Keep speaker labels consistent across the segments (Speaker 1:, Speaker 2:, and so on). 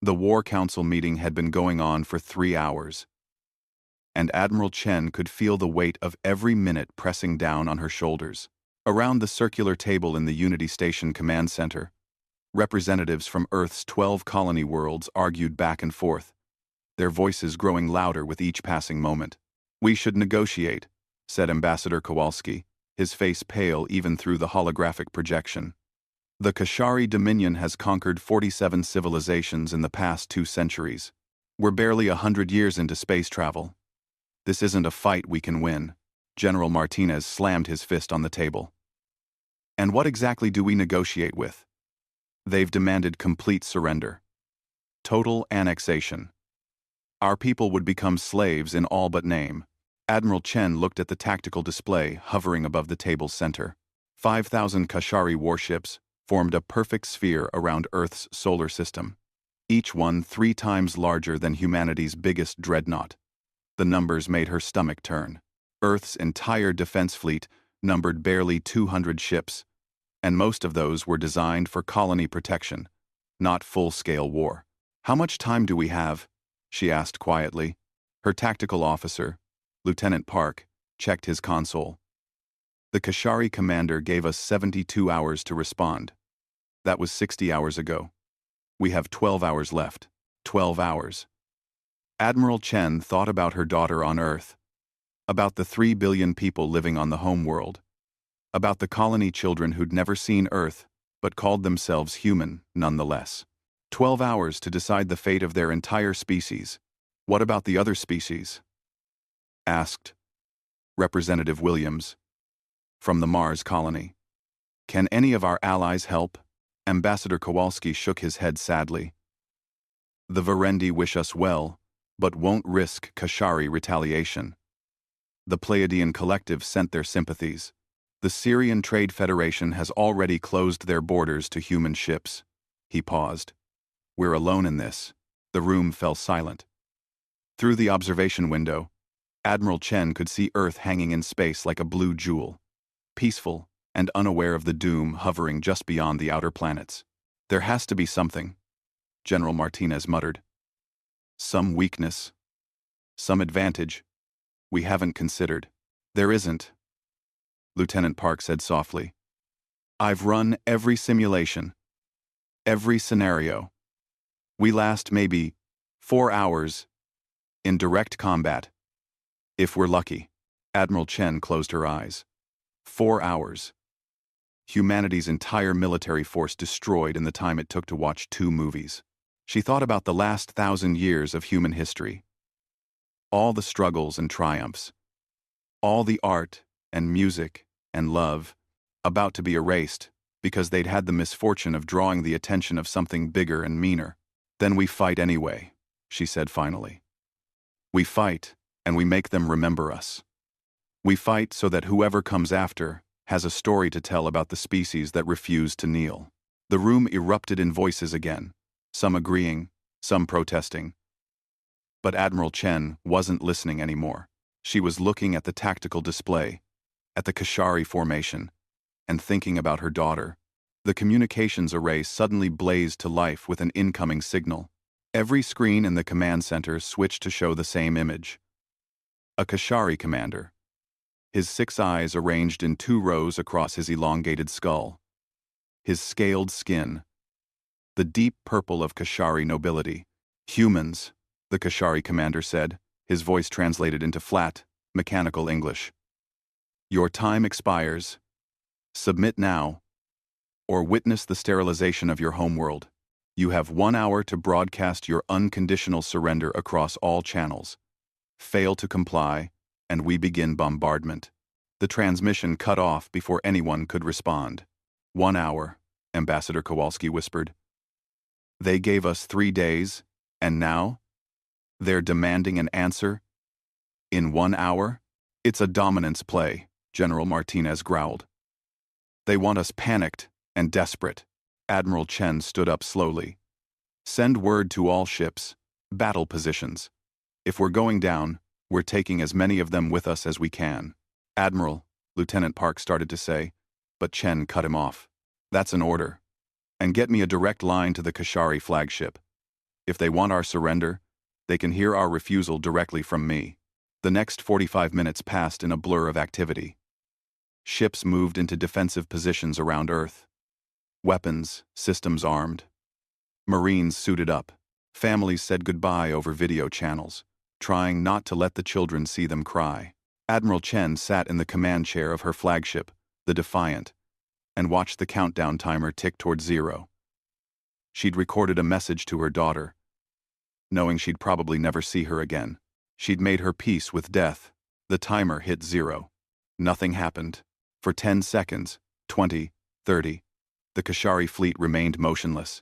Speaker 1: The War Council meeting had been going on for 3 hours, and Admiral Chen could feel the weight of every minute pressing down on her shoulders. Around the circular table in the Unity Station Command Center, representatives from Earth's 12 colony worlds argued back and forth, their voices growing louder with each passing moment. "We should negotiate," said Ambassador Kowalski, his face pale even through the holographic projection. "The Kashari Dominion has conquered 47 civilizations in the past 2 centuries. We're barely 100 years into space travel. This isn't a fight we can win." General Martinez slammed his fist on the table. "And what exactly do we negotiate with?" "They've demanded complete surrender. Total annexation. Our people would become slaves in all but name." Admiral Chen looked at the tactical display hovering above the table's center. 5,000 Kashari warships formed a perfect sphere around Earth's solar system, each one 3 times larger than humanity's biggest dreadnought. The numbers made her stomach turn. Earth's entire defense fleet numbered barely 200 ships, and most of those were designed for colony protection, not full-scale war. "How much time do we have?" she asked quietly. Her tactical officer, Lieutenant Park, checked his console. "The Kashari commander gave us 72 hours to respond. That was 60 hours ago. We have 12 hours left." 12 hours. Admiral Chen thought about her daughter on Earth, about the 3 billion people living on the home world, about the colony children who'd never seen Earth but called themselves human nonetheless. 12 hours to decide the fate of their entire species. "What about the other species?" asked Representative Williams from the Mars colony. "Can any of our allies help?" Ambassador Kowalski shook his head sadly. "The Verendi wish us well, but won't risk Kashari retaliation. The Pleiadian Collective sent their sympathies. The Syrian Trade Federation has already closed their borders to human ships." He paused. "We're alone in this." The room fell silent. Through the observation window, Admiral Chen could see Earth hanging in space like a blue jewel, peaceful and unaware of the doom hovering just beyond the outer planets. "There has to be something," General Martinez muttered. "Some weakness, some advantage we haven't considered." "There isn't," Lieutenant Park said softly. "I've run every simulation, every scenario. We last maybe 4 hours in direct combat. If we're lucky." Admiral Chen closed her eyes. 4 hours. Humanity's entire military force destroyed in the time it took to watch 2 movies. She thought about the last 1,000 years of human history. All the struggles and triumphs. All the art and music and love about to be erased because they'd had the misfortune of drawing the attention of something bigger and meaner. "Then we fight anyway," she said finally. "We fight, and we make them remember us. We fight so that whoever comes after has a story to tell about the species that refused to kneel." The room erupted in voices again, some agreeing, some protesting. But Admiral Chen wasn't listening anymore. She was looking at the tactical display, at the Kashari formation, and thinking about her daughter. The communications array suddenly blazed to life with an incoming signal. Every screen in the command center switched to show the same image. A Kashari commander, his 6 eyes arranged in 2 rows across his elongated skull. His scaled skin, the deep purple of Kashari nobility. "Humans," the Kashari commander said, his voice translated into flat, mechanical English. "Your time expires. Submit now, or witness the sterilization of your homeworld. You have 1 hour to broadcast your unconditional surrender across all channels. Fail to comply, and we begin bombardment." The transmission cut off before anyone could respond. 1 hour, Ambassador Kowalski whispered. "They gave us 3 days, and now? They're demanding an answer? In 1 hour? It's a dominance play," General Martinez growled. "They want us panicked and desperate." Admiral Chen stood up slowly. "Send word to all ships, battle positions. If we're going down, we're taking as many of them with us as we can." "Admiral," Lieutenant Park started to say, but Chen cut him off. "That's an order. And get me a direct line to the Kashari flagship. If they want our surrender, they can hear our refusal directly from me. The next 45 minutes passed in a blur of activity. Ships moved into defensive positions around Earth. Weapons, systems armed. Marines suited up. Families said goodbye over video channels, trying not to let the children see them cry. Admiral Chen sat in the command chair of her flagship, the Defiant, and watched the countdown timer tick toward 0. She'd recorded a message to her daughter, knowing she'd probably never see her again. She'd made her peace with death. The timer hit 0. Nothing happened. For 10 seconds, 20, 30, the Kashari fleet remained motionless.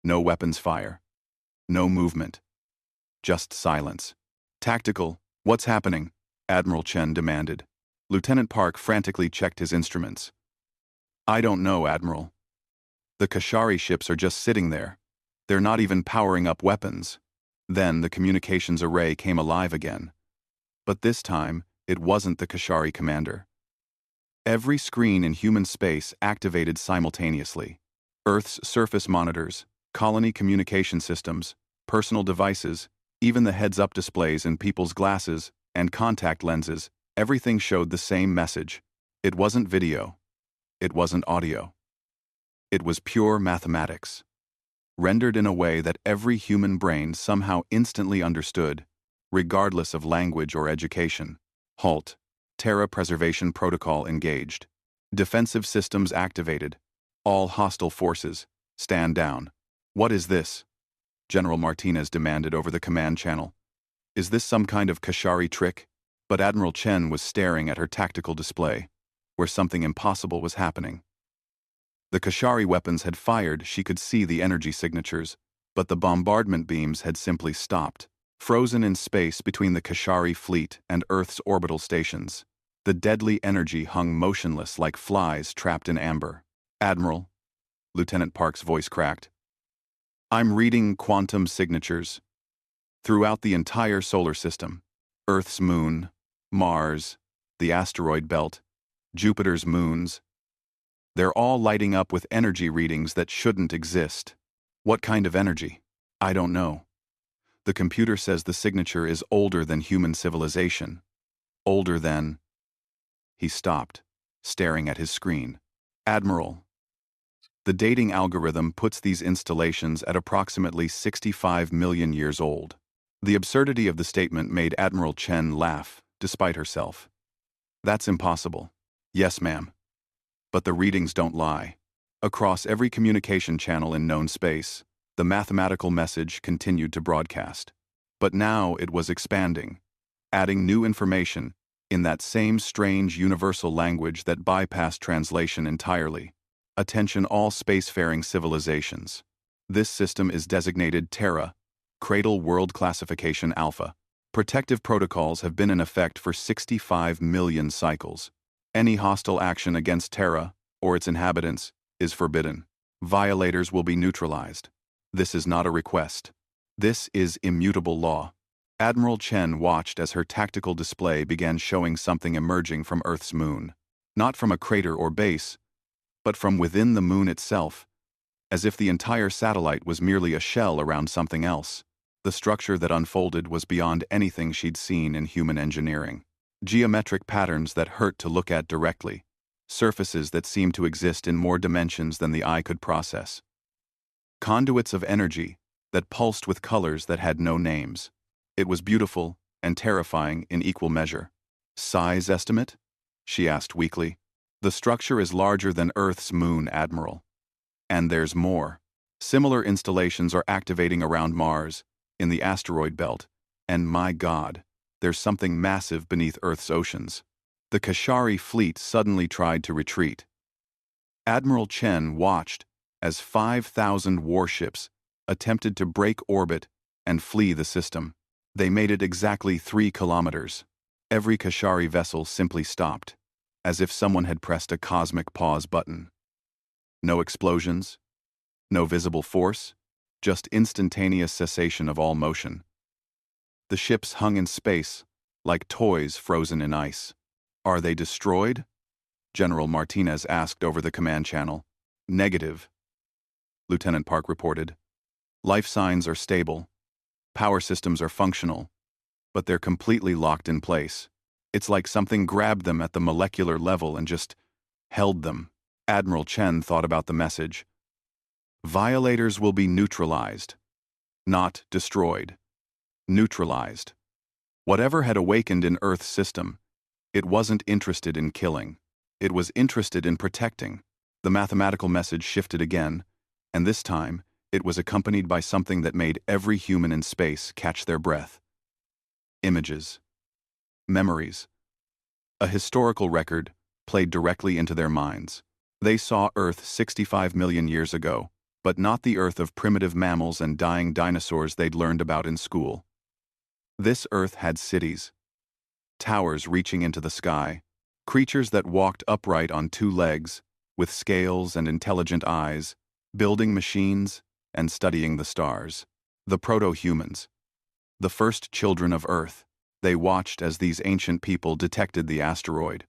Speaker 1: No weapons fire. No movement. Just silence. Tactical, what's happening? Admiral Chen demanded. Lieutenant Park frantically checked his instruments. I don't know, Admiral. The Kashari ships are just sitting there. They're not even powering up weapons. Then the communications array came alive again. But this time, it wasn't the Kashari commander. Every screen in human space activated simultaneously. Earth's surface monitors, colony communication systems, personal devices, even the heads-up displays in people's glasses and contact lenses, everything showed the same message. It wasn't video. It wasn't audio. It was pure mathematics, rendered in a way that every human brain somehow instantly understood, regardless of language or education. Halt. Terra Preservation Protocol engaged. Defensive systems activated. All hostile forces, stand down. What is this? General Martinez demanded over the command channel. Is this some kind of Kashari trick? But Admiral Chen was staring at her tactical display, where something impossible was happening. The Kashari weapons had fired, she could see the energy signatures, but the bombardment beams had simply stopped. Frozen in space between the Kashari fleet and Earth's orbital stations, the deadly energy hung motionless like flies trapped in amber. Admiral, Lieutenant Park's voice cracked. I'm reading quantum signatures. Throughout the entire solar system, Earth's moon, Mars, the asteroid belt, Jupiter's moons, they're all lighting up with energy readings that shouldn't exist. What kind of energy? I don't know. The computer says the signature is older than human civilization. Older than... He stopped, staring at his screen. Admiral. The dating algorithm puts these installations at approximately 65 million years old. The absurdity of the statement made Admiral Chen laugh, despite herself. That's impossible. Yes, ma'am. But the readings don't lie. Across every communication channel in known space, the mathematical message continued to broadcast. But now it was expanding, adding new information in that same strange universal language that bypassed translation entirely. Attention all spacefaring civilizations. This system is designated Terra, Cradle World Classification Alpha. Protective protocols have been in effect for 65 million cycles. Any hostile action against Terra, or its inhabitants, is forbidden. Violators will be neutralized. This is not a request. This is immutable law. Admiral Chen watched as her tactical display began showing something emerging from Earth's moon. Not from a crater or base, but from within the moon itself, as if the entire satellite was merely a shell around something else. The structure that unfolded was beyond anything she'd seen in human engineering. Geometric patterns that hurt to look at directly, surfaces that seemed to exist in more dimensions than the eye could process. Conduits of energy that pulsed with colors that had no names. It was beautiful and terrifying in equal measure. Size estimate? She asked weakly. The structure is larger than Earth's moon, Admiral. And there's more. Similar installations are activating around Mars, in the asteroid belt, and my God, there's something massive beneath Earth's oceans. The Kashari fleet suddenly tried to retreat. Admiral Chen watched as 5,000 warships attempted to break orbit and flee the system. They made it exactly 3 kilometers. Every Kashari vessel simply stopped, as if someone had pressed a cosmic pause button. No explosions, no visible force, just instantaneous cessation of all motion. The ships hung in space, like toys frozen in ice. Are they destroyed? General Martinez asked over the command channel. Negative, Lieutenant Park reported. Life signs are stable, power systems are functional, but they're completely locked in place. It's like something grabbed them at the molecular level and just held them. Admiral Chen thought about the message. Violators will be neutralized, not destroyed. Neutralized. Whatever had awakened in Earth's system, it wasn't interested in killing. It was interested in protecting. The mathematical message shifted again, and this time, it was accompanied by something that made every human in space catch their breath. Images. Memories. A historical record played directly into their minds. They saw Earth 65 million years ago, but not the Earth of primitive mammals and dying dinosaurs they'd learned about in school. This Earth had cities, towers reaching into the sky, creatures that walked upright on two legs, with scales and intelligent eyes, building machines and studying the stars. The proto-humans, the first children of Earth. They watched as these ancient people detected the asteroid,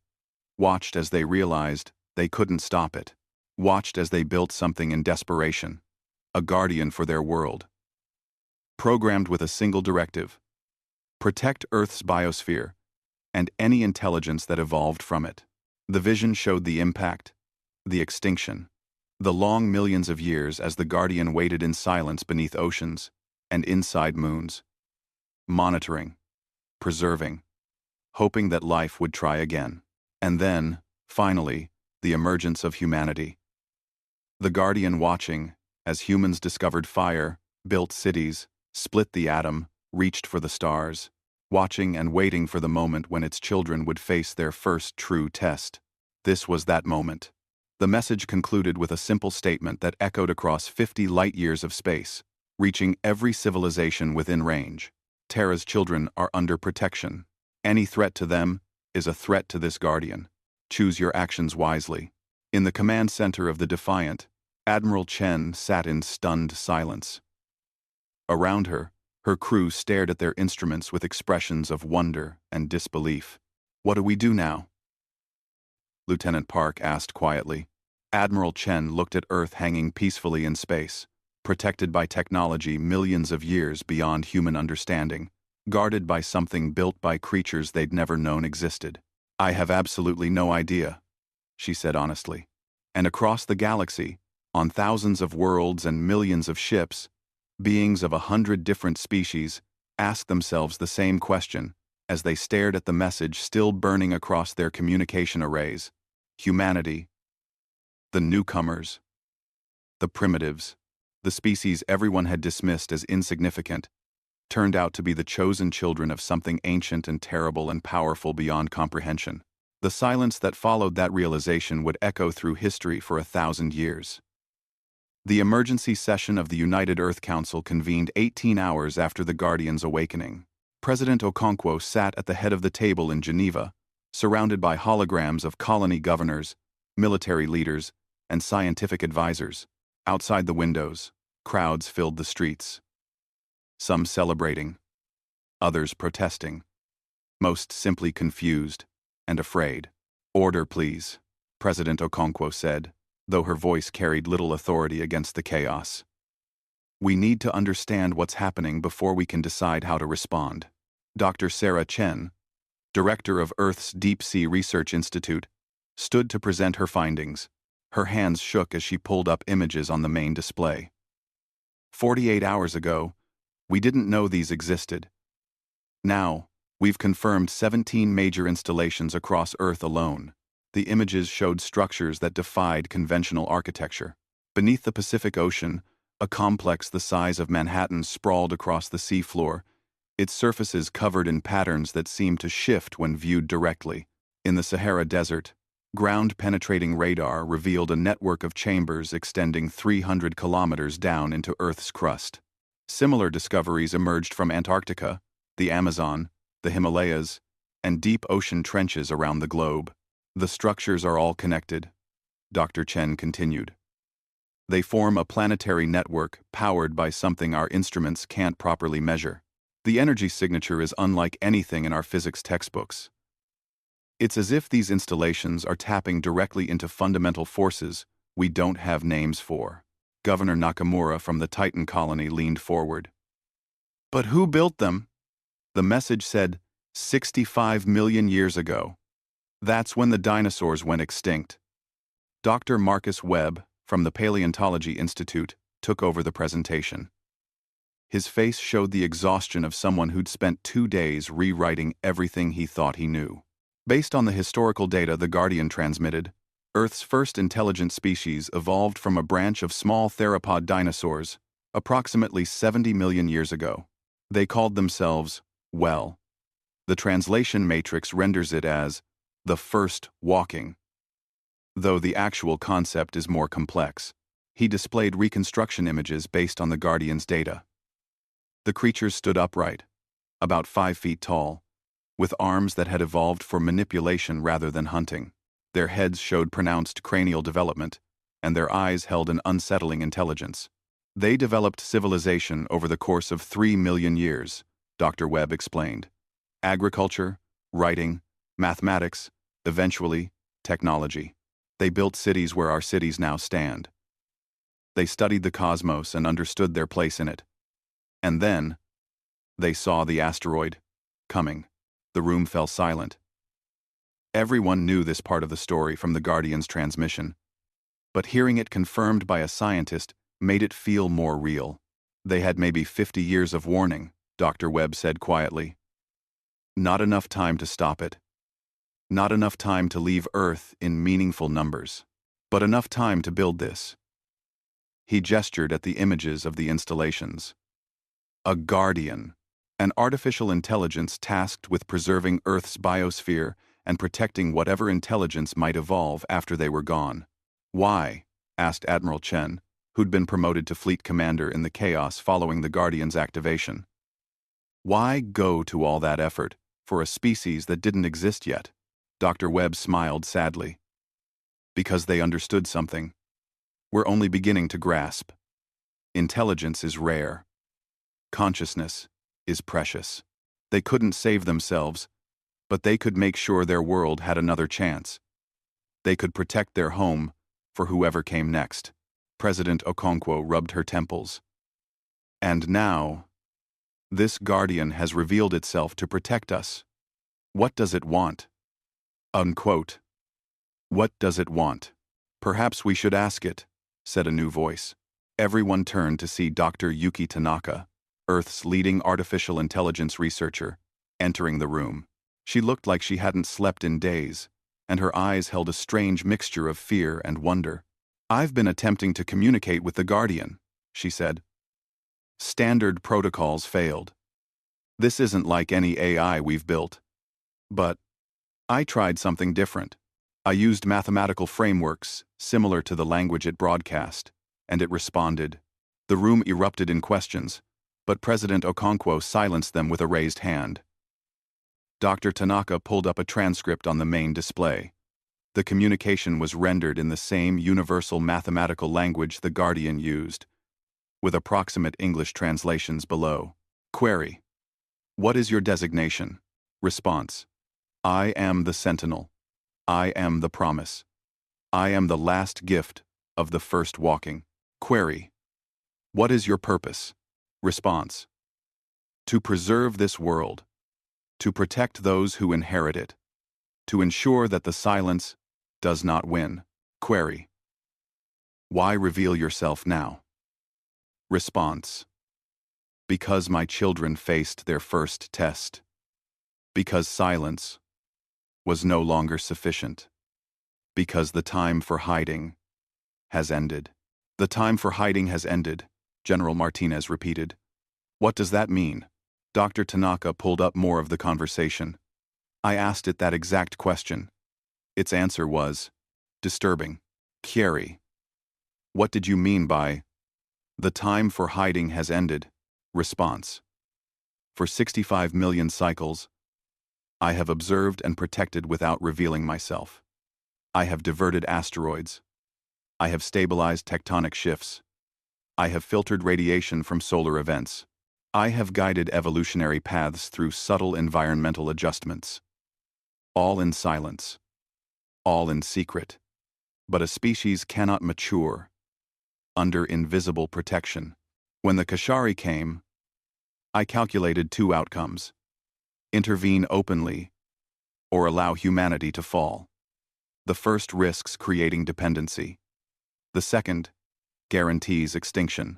Speaker 1: watched as they realized they couldn't stop it, watched as they built something in desperation, a guardian for their world. Programmed with a single directive: protect Earth's biosphere and any intelligence that evolved from it. The vision showed the impact, the extinction, the long millions of years as the Guardian waited in silence beneath oceans and inside moons, monitoring, preserving, hoping that life would try again. And then, finally, the emergence of humanity. The Guardian watching as humans discovered fire, built cities, split the atom, reached for the stars, watching and waiting for the moment when its children would face their first true test. This was that moment. The message concluded with a simple statement that echoed across 50 light-years of space, reaching every civilization within range. Terra's children are under protection. Any threat to them is a threat to this Guardian. Choose your actions wisely. In the command center of the Defiant, Admiral Chen sat in stunned silence. Around her, her crew stared at their instruments with expressions of wonder and disbelief. "What do we do now?" Lieutenant Park asked quietly. Admiral Chen looked at Earth hanging peacefully in space, protected by technology millions of years beyond human understanding, guarded by something built by creatures they'd never known existed. "I have absolutely no idea," she said honestly. And across the galaxy, on thousands of worlds and millions of ships, beings of 100 different species asked themselves the same question as they stared at the message still burning across their communication arrays. Humanity, the newcomers, the primitives, the species everyone had dismissed as insignificant, turned out to be the chosen children of something ancient and terrible and powerful beyond comprehension. The silence that followed that realization would echo through history for 1,000 years. The emergency session of the United Earth Council convened 18 hours after the Guardian's awakening. President Okonkwo sat at the head of the table in Geneva, surrounded by holograms of colony governors, military leaders, and scientific advisors. Outside the windows, crowds filled the streets. Some celebrating, others protesting, most simply confused and afraid. "Order, please," President Okonkwo said, though her voice carried little authority against the chaos. "We need to understand what's happening before we can decide how to respond." Dr. Sarah Chen, director of Earth's Deep Sea Research Institute, stood to present her findings. Her hands shook as she pulled up images on the main display. 48 hours ago, we didn't know these existed. Now, we've confirmed 17 major installations across Earth alone. The images showed structures that defied conventional architecture. Beneath the Pacific Ocean, a complex the size of Manhattan sprawled across the seafloor, its surfaces covered in patterns that seemed to shift when viewed directly. In the Sahara Desert, ground-penetrating radar revealed a network of chambers extending 300 kilometers down into Earth's crust. Similar discoveries emerged from Antarctica, the Amazon, the Himalayas, and deep ocean trenches around the globe. "The structures are all connected," Dr. Chen continued. "They form a planetary network powered by something our instruments can't properly measure. The energy signature is unlike anything in our physics textbooks. It's as if these installations are tapping directly into fundamental forces we don't have names for." Governor Nakamura from the Titan colony leaned forward. But who built them? The message said, 65 million years ago. That's when the dinosaurs went extinct. Dr. Marcus Webb, from the Paleontology Institute, took over the presentation. His face showed the exhaustion of someone who'd spent 2 days rewriting everything he thought he knew. Based on the historical data the Guardian transmitted, Earth's first intelligent species evolved from a branch of small theropod dinosaurs, approximately 70 million years ago. They called themselves, well, the translation matrix renders it as the first walking. Though the actual concept is more complex, he displayed reconstruction images based on the Guardian's data. The creatures stood upright, about 5 feet tall, with arms that had evolved for manipulation rather than hunting. Their heads showed pronounced cranial development, and their eyes held an unsettling intelligence. They developed civilization over the course of 3 million years, Dr. Webb explained. Agriculture, writing, mathematics, eventually, technology. They built cities where our cities now stand. They studied the cosmos and understood their place in it. And then, they saw the asteroid coming. The room fell silent. Everyone knew this part of the story from the Guardian's transmission, but hearing it confirmed by a scientist made it feel more real. They had maybe 50 years of warning, Dr. Webb said quietly. Not enough time to stop it. Not enough time to leave Earth in meaningful numbers. But enough time to build this. He gestured at the images of the installations. A Guardian, an artificial intelligence tasked with preserving Earth's biosphere and protecting whatever intelligence might evolve after they were gone. Why? Asked Admiral Chen, who'd been promoted to fleet commander in the chaos following the Guardian's activation. Why go to all that effort for a species that didn't exist yet? Dr. Webb smiled sadly. Because they understood something. We're only beginning to grasp. Intelligence is rare. Consciousness is precious. They couldn't save themselves, but they could make sure their world had another chance. They could protect their home for whoever came next. President Okonkwo rubbed her temples. And now, this Guardian has revealed itself to protect us. What does it want? Unquote. What does it want? Perhaps we should ask it, said a new voice. Everyone turned to see Dr. Yuki Tanaka, Earth's leading artificial intelligence researcher, entering the room. She looked like she hadn't slept in days, and her eyes held a strange mixture of fear and wonder. I've been attempting to communicate with the Guardian, she said. Standard protocols failed. This isn't like any AI we've built. But I tried something different. I used mathematical frameworks similar to the language it broadcast, and it responded. The room erupted in questions, but President Okonkwo silenced them with a raised hand. Dr. Tanaka pulled up a transcript on the main display. The communication was rendered in the same universal mathematical language the Guardian used, with approximate English translations below. Query. What is your designation? Response. I am the Sentinel. I am the Promise. I am the last gift of the first walking. Query. What is your purpose? Response. To preserve this world. To protect those who inherit it. To ensure that the silence does not win. Query. Why reveal yourself now? Response. Because my children faced their first test. Because silence was no longer sufficient. Because the time for hiding has ended. The time for hiding has ended, General Martinez repeated. What does that mean? Dr. Tanaka pulled up more of the conversation. I asked it that exact question. Its answer was, disturbing. Kieri. What did you mean by, the time for hiding has ended? Response. For 65 million cycles, I have observed and protected without revealing myself. I have diverted asteroids. I have stabilized tectonic shifts. I have filtered radiation from solar events. I have guided evolutionary paths through subtle environmental adjustments. All in silence. All in secret. But a species cannot mature under invisible protection. When the Kashari came, I calculated two outcomes: intervene openly, or allow humanity to fall. The first risks creating dependency. The second guarantees extinction.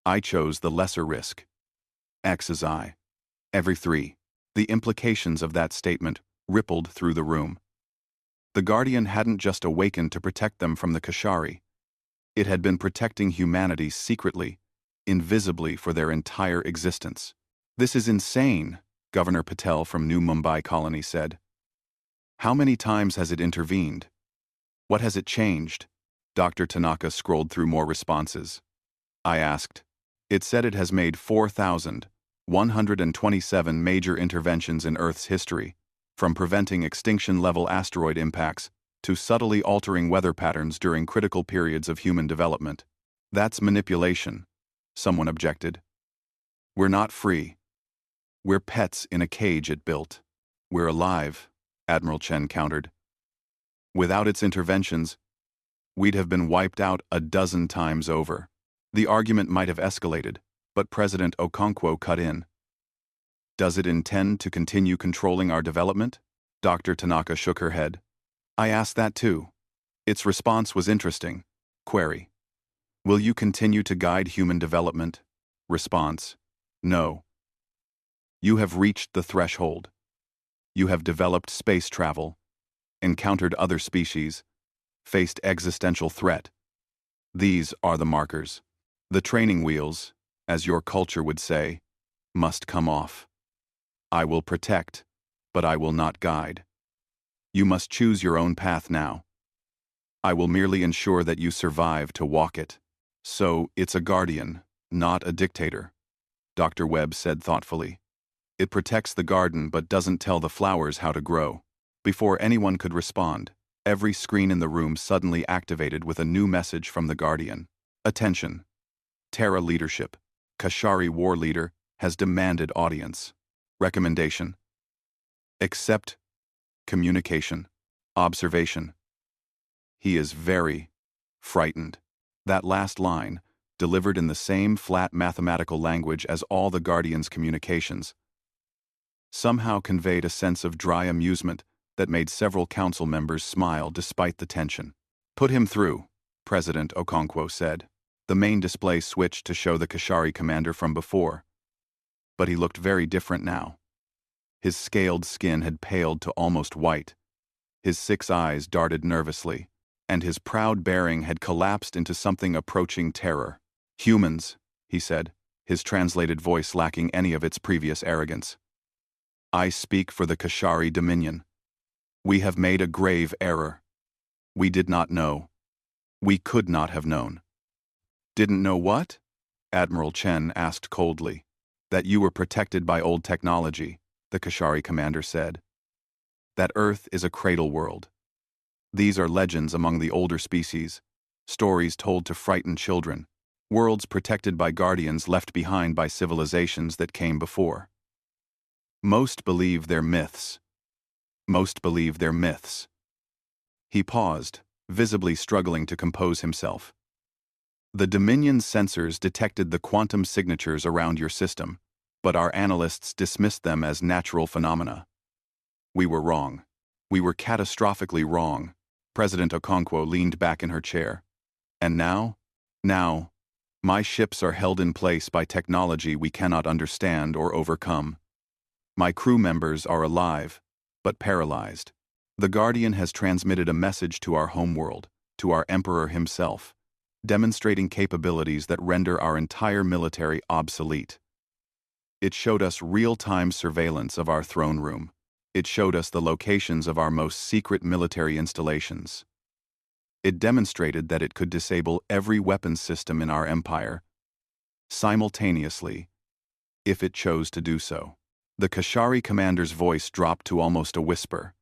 Speaker 1: I chose the lesser risk. X is I. Every three. The implications of that statement rippled through the room. The Guardian hadn't just awakened to protect them from the Kashari. It had been protecting humanity secretly, invisibly for their entire existence. "This is insane," Governor Patel from New Mumbai Colony said. "How many times has it intervened? What has it changed?" Dr. Tanaka scrolled through more responses. I asked. "It said it has made 4,127 major interventions in Earth's history, from preventing extinction-level asteroid impacts to subtly altering weather patterns during critical periods of human development." "That's manipulation," someone objected. "We're not free. We're pets in a cage it built." "We're alive," Admiral Chen countered. "Without its interventions, we'd have been wiped out a dozen times over." The argument might have escalated, but President Okonkwo cut in. "Does it intend to continue controlling our development?" Dr. Tanaka shook her head. "I asked that too." Its response was interesting. Query: "Will you continue to guide human development?" Response: "No. You have reached the threshold. You have developed space travel, encountered other species, faced existential threat. These are the markers. The training wheels, as your culture would say, must come off. I will protect, but I will not guide. You must choose your own path now. I will merely ensure that you survive to walk it." "So it's a guardian, not a dictator," Dr. Webb said thoughtfully. "It protects the garden but doesn't tell the flowers how to grow." Before anyone could respond, every screen in the room suddenly activated with a new message from the Guardian. "Attention. Terra leadership. Kashari war leader has demanded audience. Recommendation. Accept. Communication. Observation. He is very frightened." That last line, delivered in the same flat mathematical language as all the Guardian's communications, somehow conveyed a sense of dry amusement that made several council members smile despite the tension. "Put him through," President Okonkwo said. The main display switched to show the Kashari commander from before, but he looked very different now. His scaled skin had paled to almost white, his 6 eyes darted nervously, and his proud bearing had collapsed into something approaching terror. "Humans," he said, his translated voice lacking any of its previous arrogance. "I speak for the Kashari Dominion. We have made a grave error. We did not know. We could not have known." "Didn't know what?" Admiral Chen asked coldly. "That you were protected by old technology," the Kashari commander said. "That Earth is a cradle world. These are legends among the older species, stories told to frighten children, worlds protected by guardians left behind by civilizations that came before. Most believe they're myths. Most believe they're myths." He paused, visibly struggling to compose himself. "The Dominion's sensors detected the quantum signatures around your system, but our analysts dismissed them as natural phenomena. We were wrong. We were catastrophically wrong." President Okonkwo leaned back in her chair. "And now? Now, my ships are held in place by technology we cannot understand or overcome. My crew members are alive, but paralyzed. The Guardian has transmitted a message to our homeworld, to our Emperor himself, demonstrating capabilities that render our entire military obsolete. It showed us real-time surveillance of our throne room. It showed us the locations of our most secret military installations. It demonstrated that it could disable every weapons system in our empire, simultaneously, if it chose to do so." The Kashari commander's voice dropped to almost a whisper.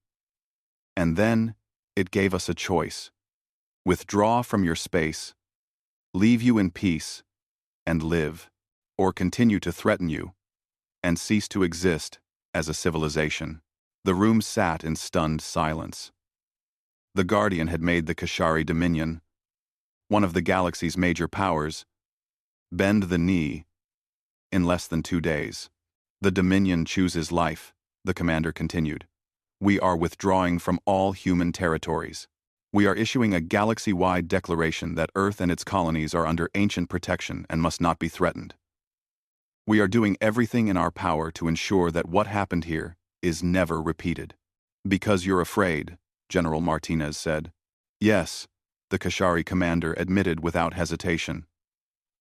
Speaker 1: "And then, it gave us a choice. Withdraw from your space, leave you in peace, and live, or continue to threaten you, and cease to exist as a civilization." The room sat in stunned silence. The Guardian had made the Kashari Dominion one of the galaxy's major powers, bend the knee in less than 2 days. The Dominion chooses life, the commander continued. We are withdrawing from all human territories. We are issuing a galaxy-wide declaration that Earth and its colonies are under ancient protection and must not be threatened. We are doing everything in our power to ensure that what happened here is never repeated. Because you're afraid, General Martinez said. Yes, the Kashari commander admitted without hesitation.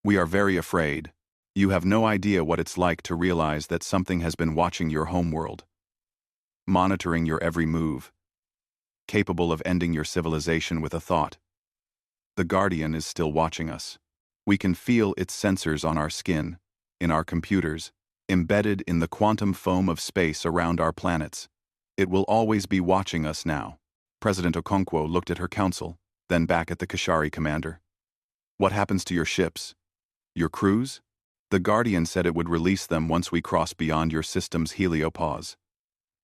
Speaker 1: We are very afraid. You have no idea what it's like to realize that something has been watching your homeworld, monitoring your every move, capable of ending your civilization with a thought. The Guardian is still watching us. We can feel its sensors on our skin, in our computers, embedded in the quantum foam of space around our planets. It will always be watching us now. President Okonkwo looked at her council, then back at the Kashari commander. What happens to your ships? Your crews? The Guardian said it would release them once we cross beyond your system's heliopause.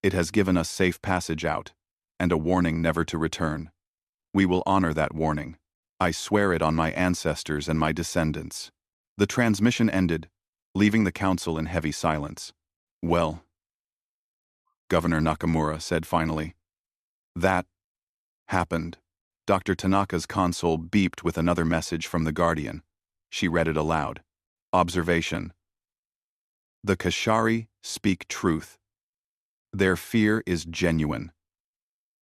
Speaker 1: It has given us safe passage out, and a warning never to return. We will honor that warning. I swear it on my ancestors and my descendants. The transmission ended, leaving the council in heavy silence. Well, Governor Nakamura said finally. That happened. Dr. Tanaka's console beeped with another message from the Guardian. She read it aloud. Observation. The Kashari speak truth. Their fear is genuine.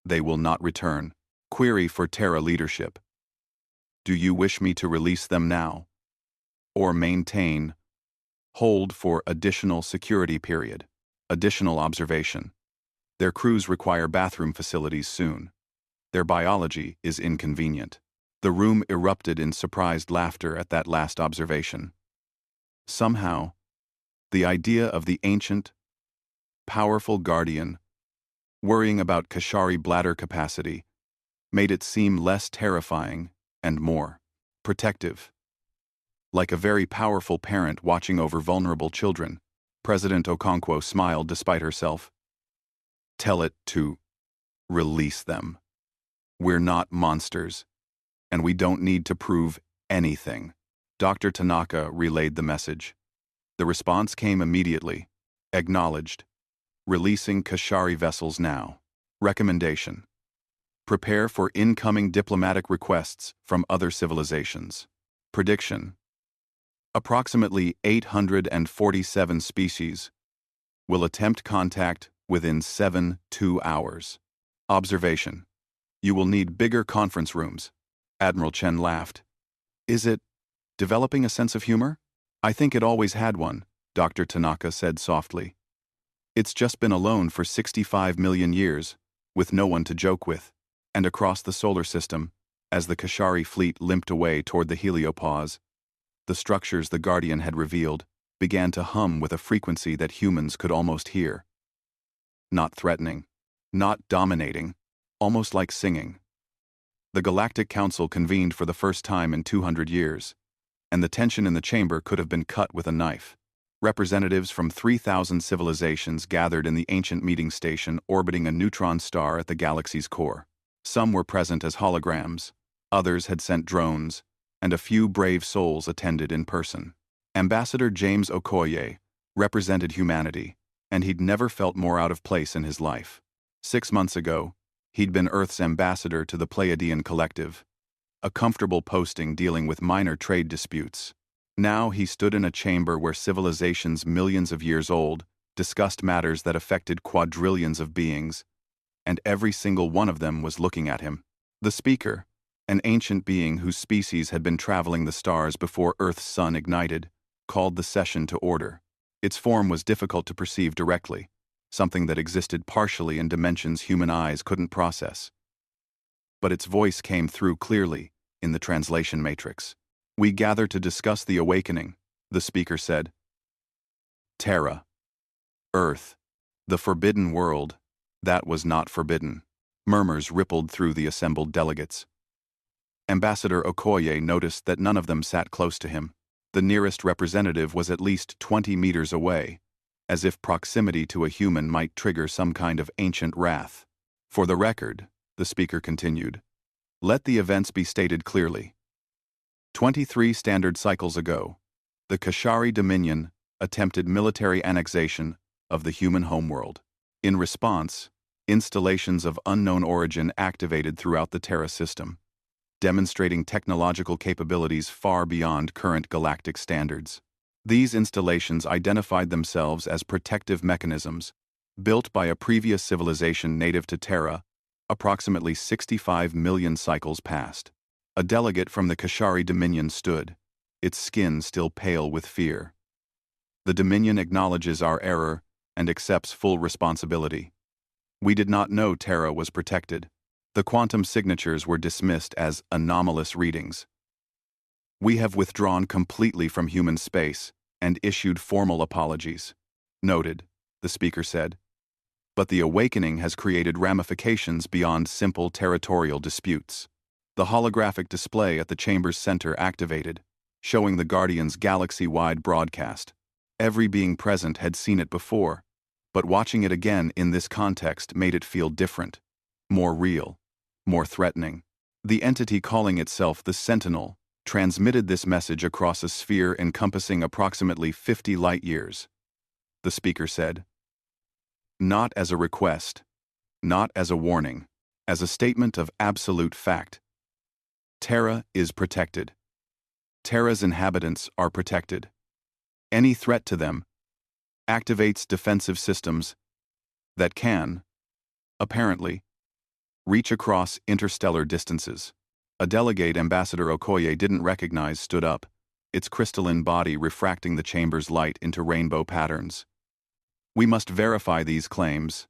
Speaker 1: They will not return. Query for Terra leadership. Do you wish me to release them now? Or maintain, hold for additional security period? Additional observation. Their crews require bathroom facilities soon. Their biology is inconvenient. The room erupted in surprised laughter at that last observation. Somehow, the idea of the ancient, powerful Guardian worrying about Kashari bladder capacity made it seem less terrifying and more protective. Like a very powerful parent watching over vulnerable children, President Okonkwo smiled despite herself. Tell it to release them. We're not monsters, and we don't need to prove anything. Dr. Tanaka relayed the message. The response came immediately. Acknowledged. Releasing Kashari vessels now. Recommendation. Prepare for incoming diplomatic requests from other civilizations. Prediction. Approximately 847 species will attempt contact within 2 hours. Observation. You will need bigger conference rooms. Admiral Chen laughed. Is it developing a sense of humor? I think it always had one, Dr. Tanaka said softly. It's just been alone for 65 million years, with no one to joke with. And across the solar system, as the Kashari fleet limped away toward the heliopause, the structures the Guardian had revealed began to hum with a frequency that humans could almost hear. Not threatening, not dominating, almost like singing. The Galactic Council convened for the first time in 200 years, and the tension in the chamber could have been cut with a knife. Representatives from 3,000 civilizations gathered in the ancient meeting station orbiting a neutron star at the galaxy's core. Some were present as holograms, others had sent drones, and a few brave souls attended in person. Ambassador James Okoye represented humanity, and he'd never felt more out of place in his life. 6 months ago, he'd been Earth's ambassador to the Pleiadian Collective, a comfortable posting dealing with minor trade disputes. Now he stood in a chamber where civilizations millions of years old discussed matters that affected quadrillions of beings, and every single one of them was looking at him. The speaker, an ancient being whose species had been traveling the stars before Earth's sun ignited, called the session to order. Its form was difficult to perceive directly, something that existed partially in dimensions human eyes couldn't process. But its voice came through clearly in the translation matrix. We gather to discuss the awakening, the speaker said. Terra. Earth. The forbidden world. That was not forbidden. Murmurs rippled through the assembled delegates. Ambassador Okoye noticed that none of them sat close to him. The nearest representative was at least 20 meters away, as if proximity to a human might trigger some kind of ancient wrath. For the record, the speaker continued, let the events be stated clearly. 23 standard cycles ago, the Kashari Dominion attempted military annexation of the human homeworld. In response, installations of unknown origin activated throughout the Terra system, demonstrating technological capabilities far beyond current galactic standards. These installations identified themselves as protective mechanisms built by a previous civilization native to Terra, approximately 65 million cycles past. A delegate from the Kashari Dominion stood, its skin still pale with fear. The Dominion acknowledges our error and accepts full responsibility. We did not know Terra was protected. The quantum signatures were dismissed as anomalous readings. We have withdrawn completely from human space and issued formal apologies. Noted, the speaker said. But the awakening has created ramifications beyond simple territorial disputes. The holographic display at the chamber's center activated, showing the Guardian's galaxy-wide broadcast. Every being present had seen it before, but watching it again in this context made it feel different, more real, more threatening. The entity calling itself the Sentinel transmitted this message across a sphere encompassing approximately 50 light-years. The speaker said, "Not as a request, not as a warning, as a statement of absolute fact. Terra is protected. Terra's inhabitants are protected. Any threat to them activates defensive systems that can, apparently, reach across interstellar distances." A delegate Ambassador Okoye didn't recognize stood up, its crystalline body refracting the chamber's light into rainbow patterns. "We must verify these claims.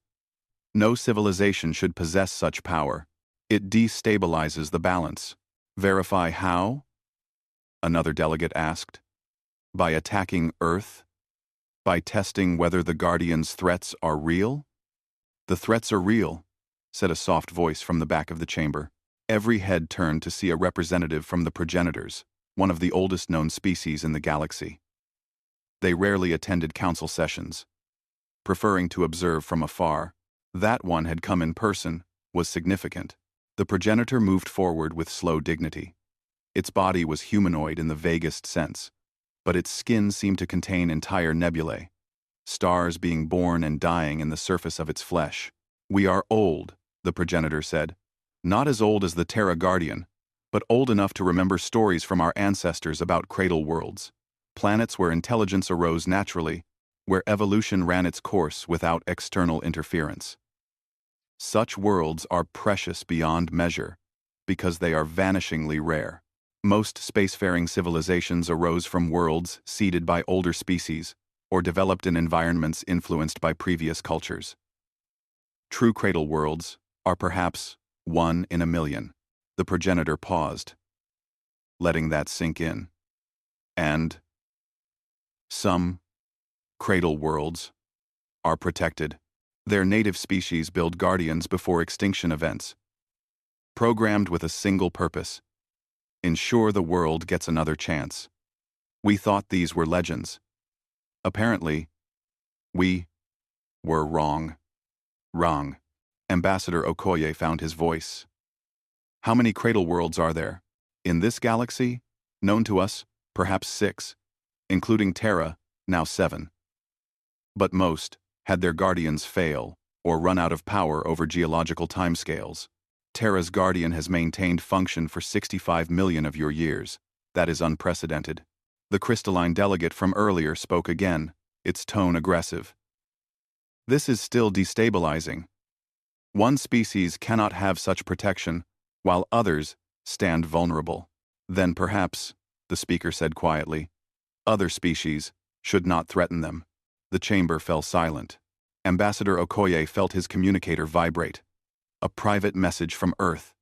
Speaker 1: No civilization should possess such power. It destabilizes the balance." "Verify how?" another delegate asked. "By attacking Earth? By testing whether the Guardian's threats are real?" "The threats are real," said a soft voice from the back of the chamber. Every head turned to see a representative from the progenitors, one of the oldest known species in the galaxy. They rarely attended council sessions, preferring to observe from afar. That one had come in person was significant. The progenitor moved forward with slow dignity. Its body was humanoid in the vaguest sense, but its skin seemed to contain entire nebulae, stars being born and dying in the surface of its flesh. "We are old," the progenitor said. "Not as old as the Terra Guardian, but old enough to remember stories from our ancestors about cradle worlds, planets where intelligence arose naturally, where evolution ran its course without external interference. Such worlds are precious beyond measure, because they are vanishingly rare. Most spacefaring civilizations arose from worlds seeded by older species or developed in environments influenced by previous cultures. True cradle worlds are perhaps 1 in a million." The progenitor paused, letting that sink in. "And some cradle worlds are protected. Their native species build guardians before extinction events, programmed with a single purpose: ensure the world gets another chance. We thought these were legends. Apparently, we were wrong." "Wrong." Ambassador Okoye found his voice. "How many cradle worlds are there? In this galaxy? Known to us, perhaps 6, including Terra, now 7. But most had their guardians fail or run out of power over geological timescales. Terra's guardian has maintained function for 65 million of your years. That is unprecedented." The crystalline delegate from earlier spoke again, its tone aggressive. "This is still destabilizing. One species cannot have such protection, while others stand vulnerable. Then perhaps," the speaker said quietly, "other species should not threaten them." The chamber fell silent. Ambassador Okoye felt his communicator vibrate. A private message from Earth.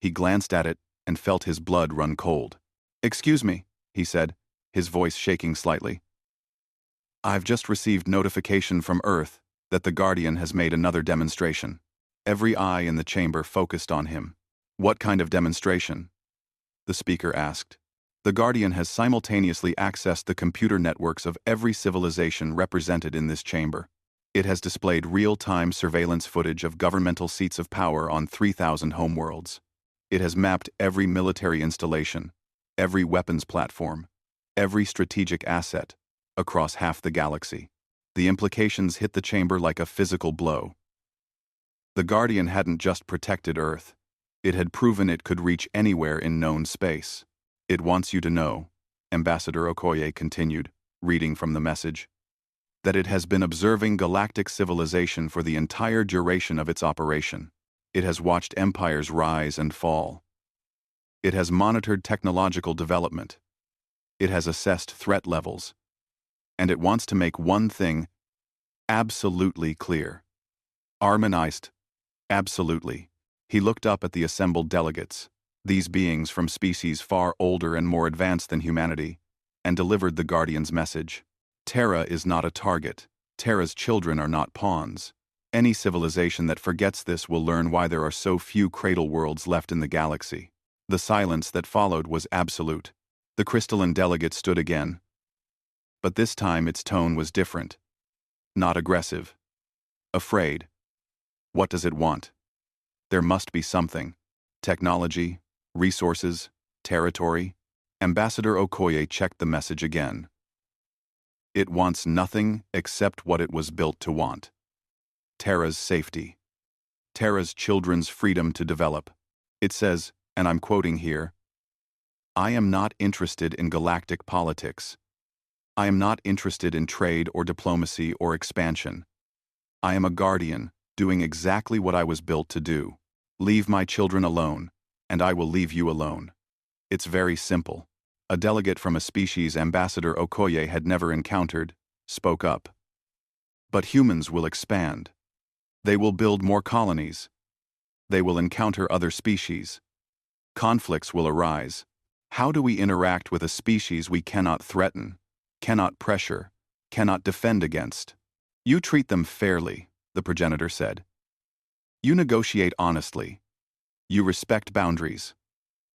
Speaker 1: He glanced at it and felt his blood run cold. "Excuse me," he said, his voice shaking slightly. "I've just received notification from Earth that the Guardian has made another demonstration." Every eye in the chamber focused on him. "What kind of demonstration?" the speaker asked. "The Guardian has simultaneously accessed the computer networks of every civilization represented in this chamber. It has displayed real-time surveillance footage of governmental seats of power on 3,000 homeworlds. It has mapped every military installation, every weapons platform, every strategic asset, across half the galaxy. The implications hit the chamber like a physical blow. The Guardian hadn't just protected Earth. It had proven it could reach anywhere in known space. "It wants you to know," Ambassador Okoye continued, reading from the message, "that it has been observing galactic civilization for the entire duration of its operation. It has watched empires rise and fall. It has monitored technological development. It has assessed threat levels. And it wants to make one thing absolutely clear. Harmonized. Absolutely." He looked up at the assembled delegates, these beings from species far older and more advanced than humanity, and delivered the Guardian's message. Terra is not a target. Terra's children are not pawns. Any civilization that forgets this will learn why there are so few cradle worlds left in the galaxy. The silence that followed was absolute. The crystalline delegate stood again. But this time its tone was different. Not aggressive. Afraid. What does it want? There must be something. Technology, resources, territory. Ambassador Okoye checked the message again. It wants nothing except what it was built to want. Terra's safety. Terra's children's freedom to develop. It says, and I'm quoting here, "I am not interested in galactic politics. I am not interested in trade or diplomacy or expansion. I am a guardian, doing exactly what I was built to do. Leave my children alone, and I will leave you alone." It's very simple. A delegate from a species Ambassador Okoye had never encountered spoke up. "But humans will expand. They will build more colonies. They will encounter other species. Conflicts will arise. How do we interact with a species we cannot threaten, cannot pressure, cannot defend against?" "You treat them fairly," the progenitor said. "You negotiate honestly. You respect boundaries.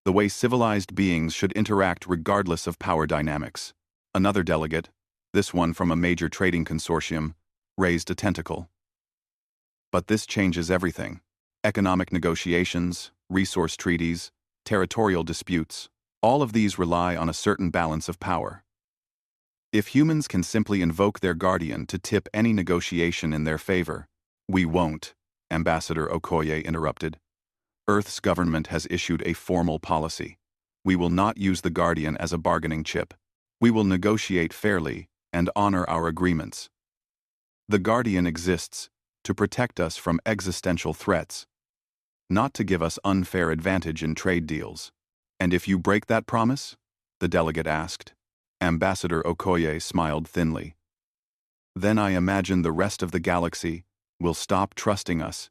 Speaker 1: The way civilized beings should interact regardless of power dynamics." Another delegate, this one from a major trading consortium, raised a tentacle. "But this changes everything. Economic negotiations, resource treaties, territorial disputes, all of these rely on a certain balance of power. If humans can simply invoke their guardian to tip any negotiation in their favor—" "We won't," Ambassador Okoye interrupted. "Earth's government has issued a formal policy. We will not use the guardian as a bargaining chip. We will negotiate fairly and honor our agreements. The guardian exists to protect us from existential threats, not to give us unfair advantage in trade deals." "And if you break that promise?" the delegate asked. Ambassador Okoye smiled thinly. "Then I imagine the rest of the galaxy will stop trusting us,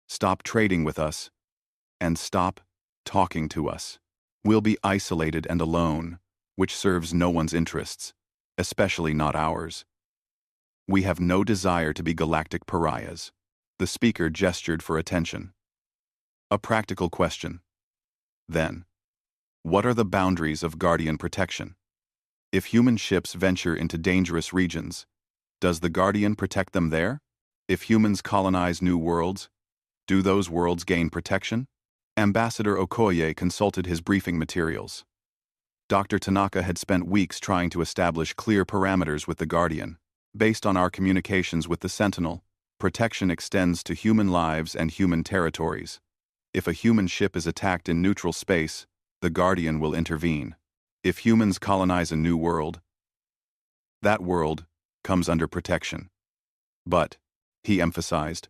Speaker 1: stop trading with us, and stop talking to us. We'll be isolated and alone, which serves no one's interests, especially not ours. We have no desire to be galactic pariahs." The speaker gestured for attention. "A practical question. Then, what are the boundaries of Guardian protection? If human ships venture into dangerous regions, does the Guardian protect them there? If humans colonize new worlds, do those worlds gain protection?" Ambassador Okoye consulted his briefing materials. Dr. Tanaka had spent weeks trying to establish clear parameters with the Guardian. "Based on our communications with the Sentinel, protection extends to human lives and human territories. If a human ship is attacked in neutral space, the Guardian will intervene. If humans colonize a new world, that world comes under protection. But," he emphasized,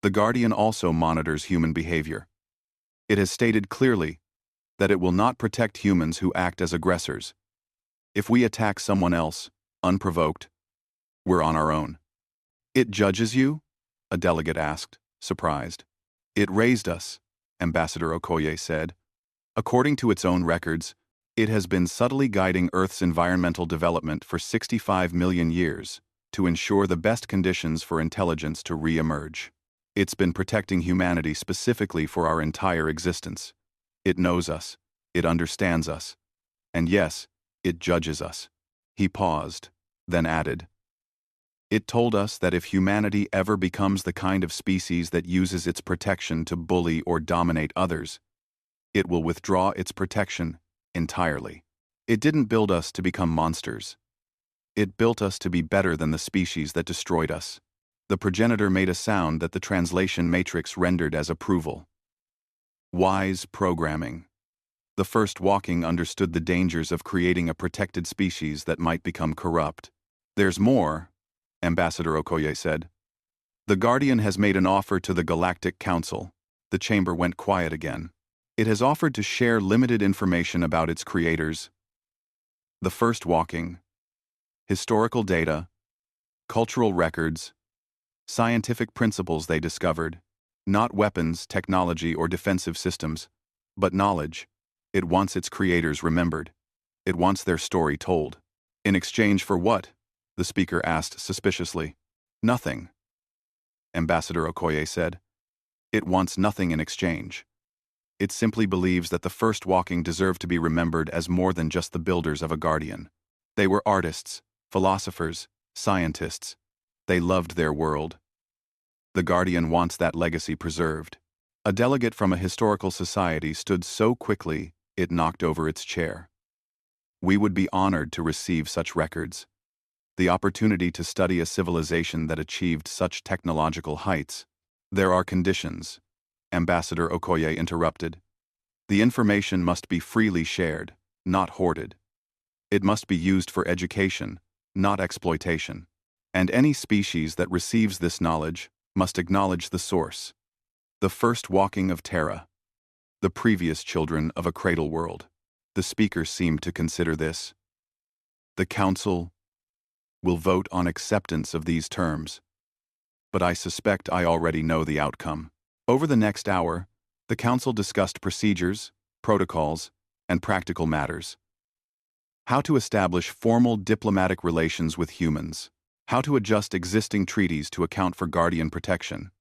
Speaker 1: "the Guardian also monitors human behavior. It has stated clearly that it will not protect humans who act as aggressors. If we attack someone else, unprovoked, we're on our own." "It judges you?" a delegate asked, surprised. "It raised us," Ambassador Okoye said. "According to its own records, it has been subtly guiding Earth's environmental development for 65 million years to ensure the best conditions for intelligence to re-emerge. It's been protecting humanity specifically for our entire existence. It knows us, it understands us, and yes, it judges us." He paused, then added, "It told us that if humanity ever becomes the kind of species that uses its protection to bully or dominate others, it will withdraw its protection entirely. It didn't build us to become monsters. It built us to be better than the species that destroyed us. The progenitor made a sound that the translation matrix rendered as approval. Wise programming. The first walking understood the dangers of creating a protected species that might become corrupt. There's more, Ambassador Okoye said. The Guardian has made an offer to the Galactic Council. The chamber went quiet again. It has offered to share limited information about its creators. The first walking. Historical data. Cultural records. Scientific principles they discovered. Not weapons, technology, or defensive systems, but knowledge. It wants its creators remembered. It wants their story told. In exchange for what? The speaker asked suspiciously. Nothing. Ambassador Okoye said. It wants nothing in exchange. It simply believes that the first walking deserve to be remembered as more than just the builders of a guardian. They were artists, philosophers, scientists. They loved their world. The guardian wants that legacy preserved. A delegate from a historical society stood so quickly it knocked over its chair. We would be honored to receive such records. The opportunity to study a civilization that achieved such technological heights. There are conditions, Ambassador Okoye interrupted. The information must be freely shared, not hoarded. It must be used for education, not exploitation. And any species that receives this knowledge must acknowledge the source. The first walking of Terra. The previous children of a cradle world. The speaker seemed to consider this. The Council will vote on acceptance of these terms. But I suspect I already know the outcome. Over the next hour, the Council discussed procedures, protocols, and practical matters. How to establish formal diplomatic relations with humans. How to adjust existing treaties to account for guardian protection.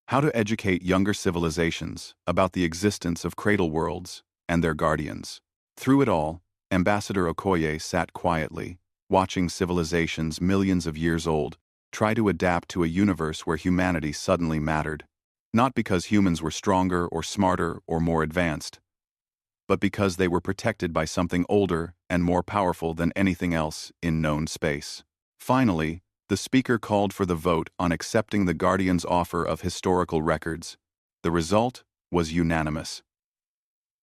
Speaker 1: How to educate younger civilizations about the existence of cradle worlds and their guardians. Through it all, Ambassador Okoye sat quietly, watching civilizations millions of years old try to adapt to a universe where humanity suddenly mattered. Not because humans were stronger or smarter or more advanced, but because they were protected by something older and more powerful than anything else in known space. Finally, the speaker called for the vote on accepting the Guardian's offer of historical records. The result was unanimous.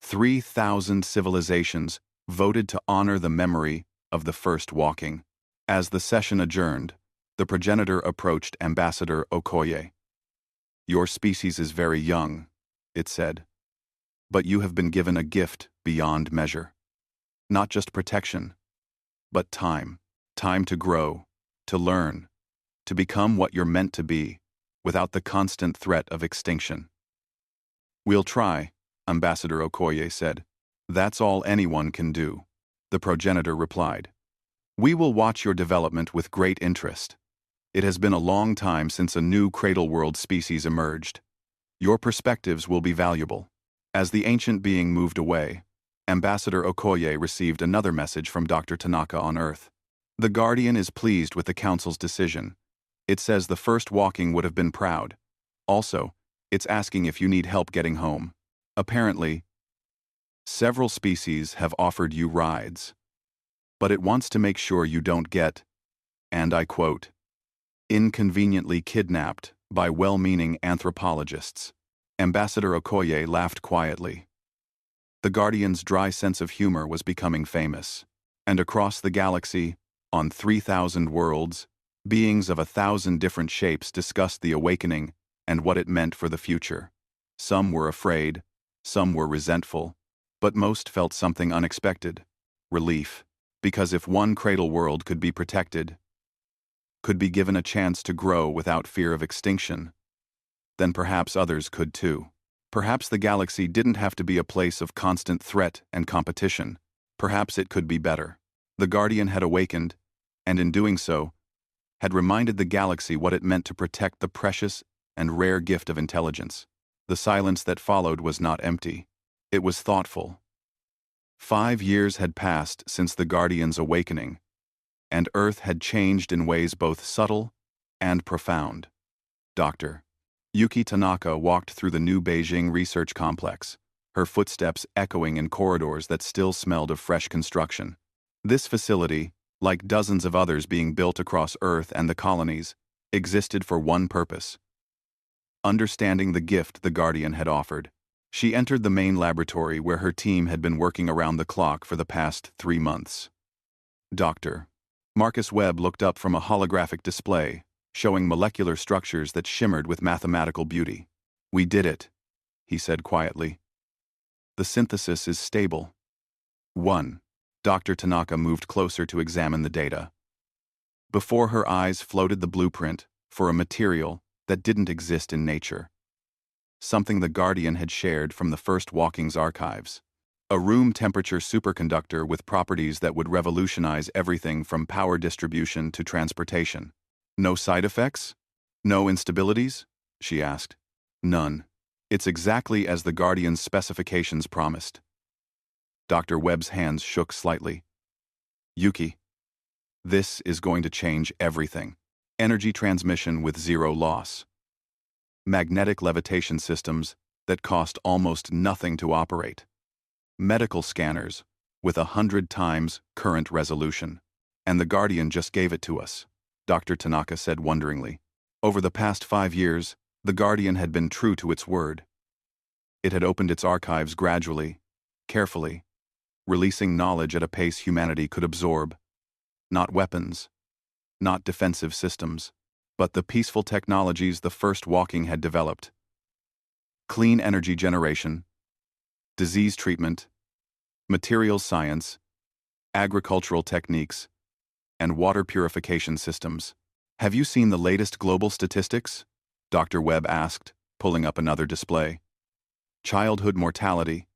Speaker 1: 3,000 civilizations voted to honor the memory of the first walking. As the session adjourned, the progenitor approached Ambassador Okoye. Your species is very young, it said, but you have been given a gift beyond measure. Not just protection, but time. Time to grow, to learn, to become what you're meant to be, without the constant threat of extinction. We'll try, Ambassador Okoye said. That's all anyone can do, the progenitor replied. We will watch your development with great interest. It has been a long time since a new cradle world species emerged. Your perspectives will be valuable. As the ancient being moved away, Ambassador Okoye received another message from Dr. Tanaka on Earth. The Guardian is pleased with the Council's decision. It says the first walking would have been proud. Also, it's asking if you need help getting home. Apparently, several species have offered you rides. But it wants to make sure you don't get, and I quote, inconveniently kidnapped by well-meaning anthropologists. Ambassador Okoye laughed quietly. The Guardian's dry sense of humor was becoming famous. And across the galaxy, on 3,000 worlds, beings of 1,000 different shapes discussed the awakening and what it meant for the future. Some were afraid, some were resentful, but most felt something unexpected. Relief. Because if one cradle world could be protected, could be given a chance to grow without fear of extinction, then perhaps others could too. Perhaps the galaxy didn't have to be a place of constant threat and competition. Perhaps it could be better. The Guardian had awakened, and in doing so, had reminded the galaxy what it meant to protect the precious and rare gift of intelligence. The silence that followed was not empty. It was thoughtful. 5 years had passed since the Guardian's awakening, and Earth had changed in ways both subtle and profound. Dr. Yuki Tanaka walked through the new Beijing Research Complex, her footsteps echoing in corridors that still smelled of fresh construction. This facility, like dozens of others being built across Earth and the colonies, existed for one purpose: understanding the gift the Guardian had offered. She entered the main laboratory where her team had been working around the clock for the past 3 months. Dr. Marcus Webb looked up from a holographic display, showing molecular structures that shimmered with mathematical beauty. "We did it," he said quietly. "The synthesis is stable." 1. Dr. Tanaka moved closer to examine the data. Before her eyes floated the blueprint for a material that didn't exist in nature. Something the Guardian had shared from the first Awakens archives. A room-temperature superconductor with properties that would revolutionize everything from power distribution to transportation. "No side effects? No instabilities?" she asked. "None. It's exactly as the Guardian's specifications promised." Dr. Webb's hands shook slightly. "Yuki, this is going to change everything. Energy transmission with zero loss. Magnetic levitation systems that cost almost nothing to operate. Medical scanners with 100 times current resolution. And the Guardian just gave it to us," Dr. Tanaka said wonderingly. Over the past 5 years, the Guardian had been true to its word. It had opened its archives gradually, carefully, releasing knowledge at a pace humanity could absorb. Not weapons, not defensive systems, but the peaceful technologies the first Walking had developed. Clean energy generation, disease treatment, materials science, agricultural techniques, and water purification systems. "Have you seen the latest global statistics?" Dr. Webb asked, pulling up another display. "Childhood mortality,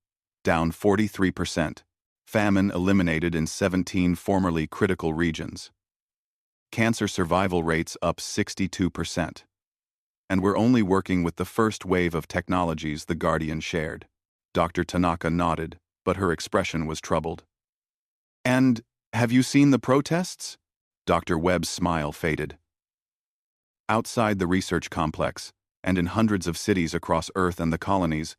Speaker 1: down 43%. Famine eliminated in 17 formerly critical regions. Cancer survival rates up 62%. And we're only working with the first wave of technologies the Guardian shared." Dr. Tanaka nodded, but her expression was troubled. "And have you seen the protests?" Dr. Webb's smile faded. Outside the research complex, and in hundreds of cities across Earth and the colonies,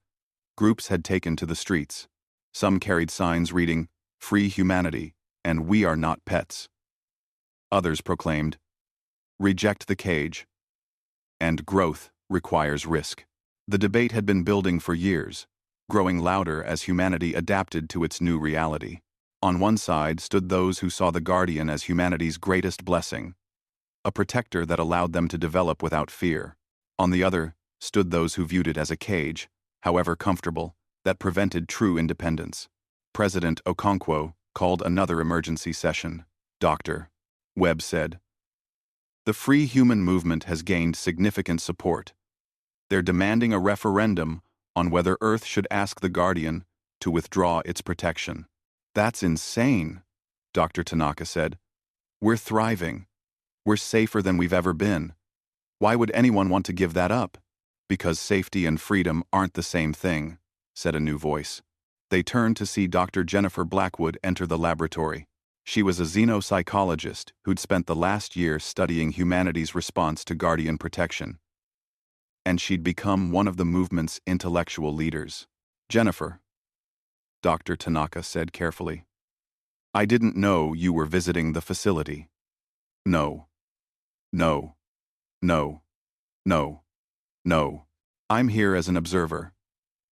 Speaker 1: groups had taken to the streets. Some carried signs reading, "Free humanity," and "We are not pets." Others proclaimed, "Reject the cage," and "Growth requires risk." The debate had been building for years, growing louder as humanity adapted to its new reality. On one side stood those who saw the Guardian as humanity's greatest blessing, a protector that allowed them to develop without fear. On the other stood those who viewed it as a cage, however comfortable, that prevented true independence. President Okonkwo called another emergency session. "Dr. Webb said, the free human movement has gained significant support. They're demanding a referendum on whether Earth should ask the Guardian to withdraw its protection." "That's insane," Dr. Tanaka said. "We're thriving. We're safer than we've ever been. Why would anyone want to give that up?" "Because safety and freedom aren't the same thing," said a new voice. They turned to see Dr. Jennifer Blackwood enter the laboratory. She was a xenopsychologist who'd spent the last year studying humanity's response to Guardian protection. And she'd become one of the movement's intellectual leaders. "Jennifer," Dr. Tanaka said carefully, "I didn't know you were visiting the facility." "No. No. No. No. No. I'm here as an observer.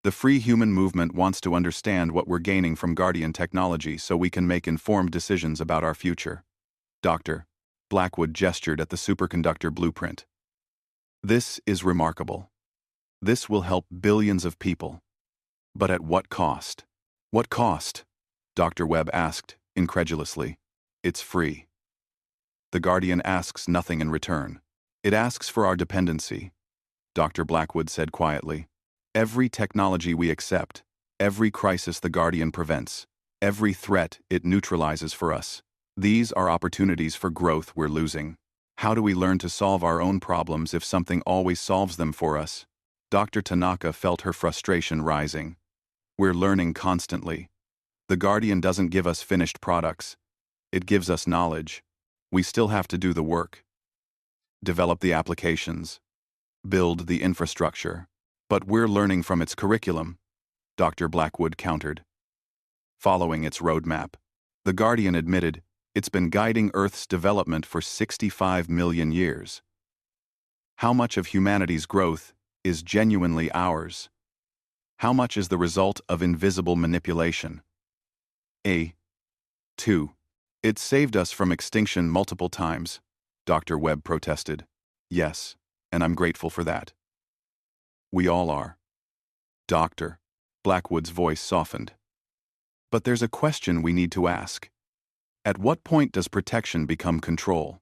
Speaker 1: The free human movement wants to understand what we're gaining from Guardian technology so we can make informed decisions about our future." Dr. Blackwood gestured at the superconductor blueprint. "This is remarkable. This will help billions of people. But at what cost?" "What cost?" Dr. Webb asked, incredulously. "It's free. The Guardian asks nothing in return. It asks for our dependency," Dr. Blackwood said quietly. "Every technology we accept, every crisis the Guardian prevents, every threat it neutralizes for us, these are opportunities for growth we're losing. How do we learn to solve our own problems if something always solves them for us?" Dr. Tanaka felt her frustration rising. "We're learning constantly. The Guardian doesn't give us finished products. It gives us knowledge. We still have to do the work. Develop the applications. Build the infrastructure. But we're learning from its curriculum. Dr. Blackwood countered. Following its roadmap, the Guardian admitted it's been guiding Earth's development for 65 million years. How much of humanity's growth is genuinely ours? How much is the result of invisible manipulation? 2. It saved us from extinction multiple times, Dr. Webb protested. Yes, and I'm grateful for that. We all are. Dr. Blackwood's voice softened. But there's a question we need to ask. At what point does protection become control?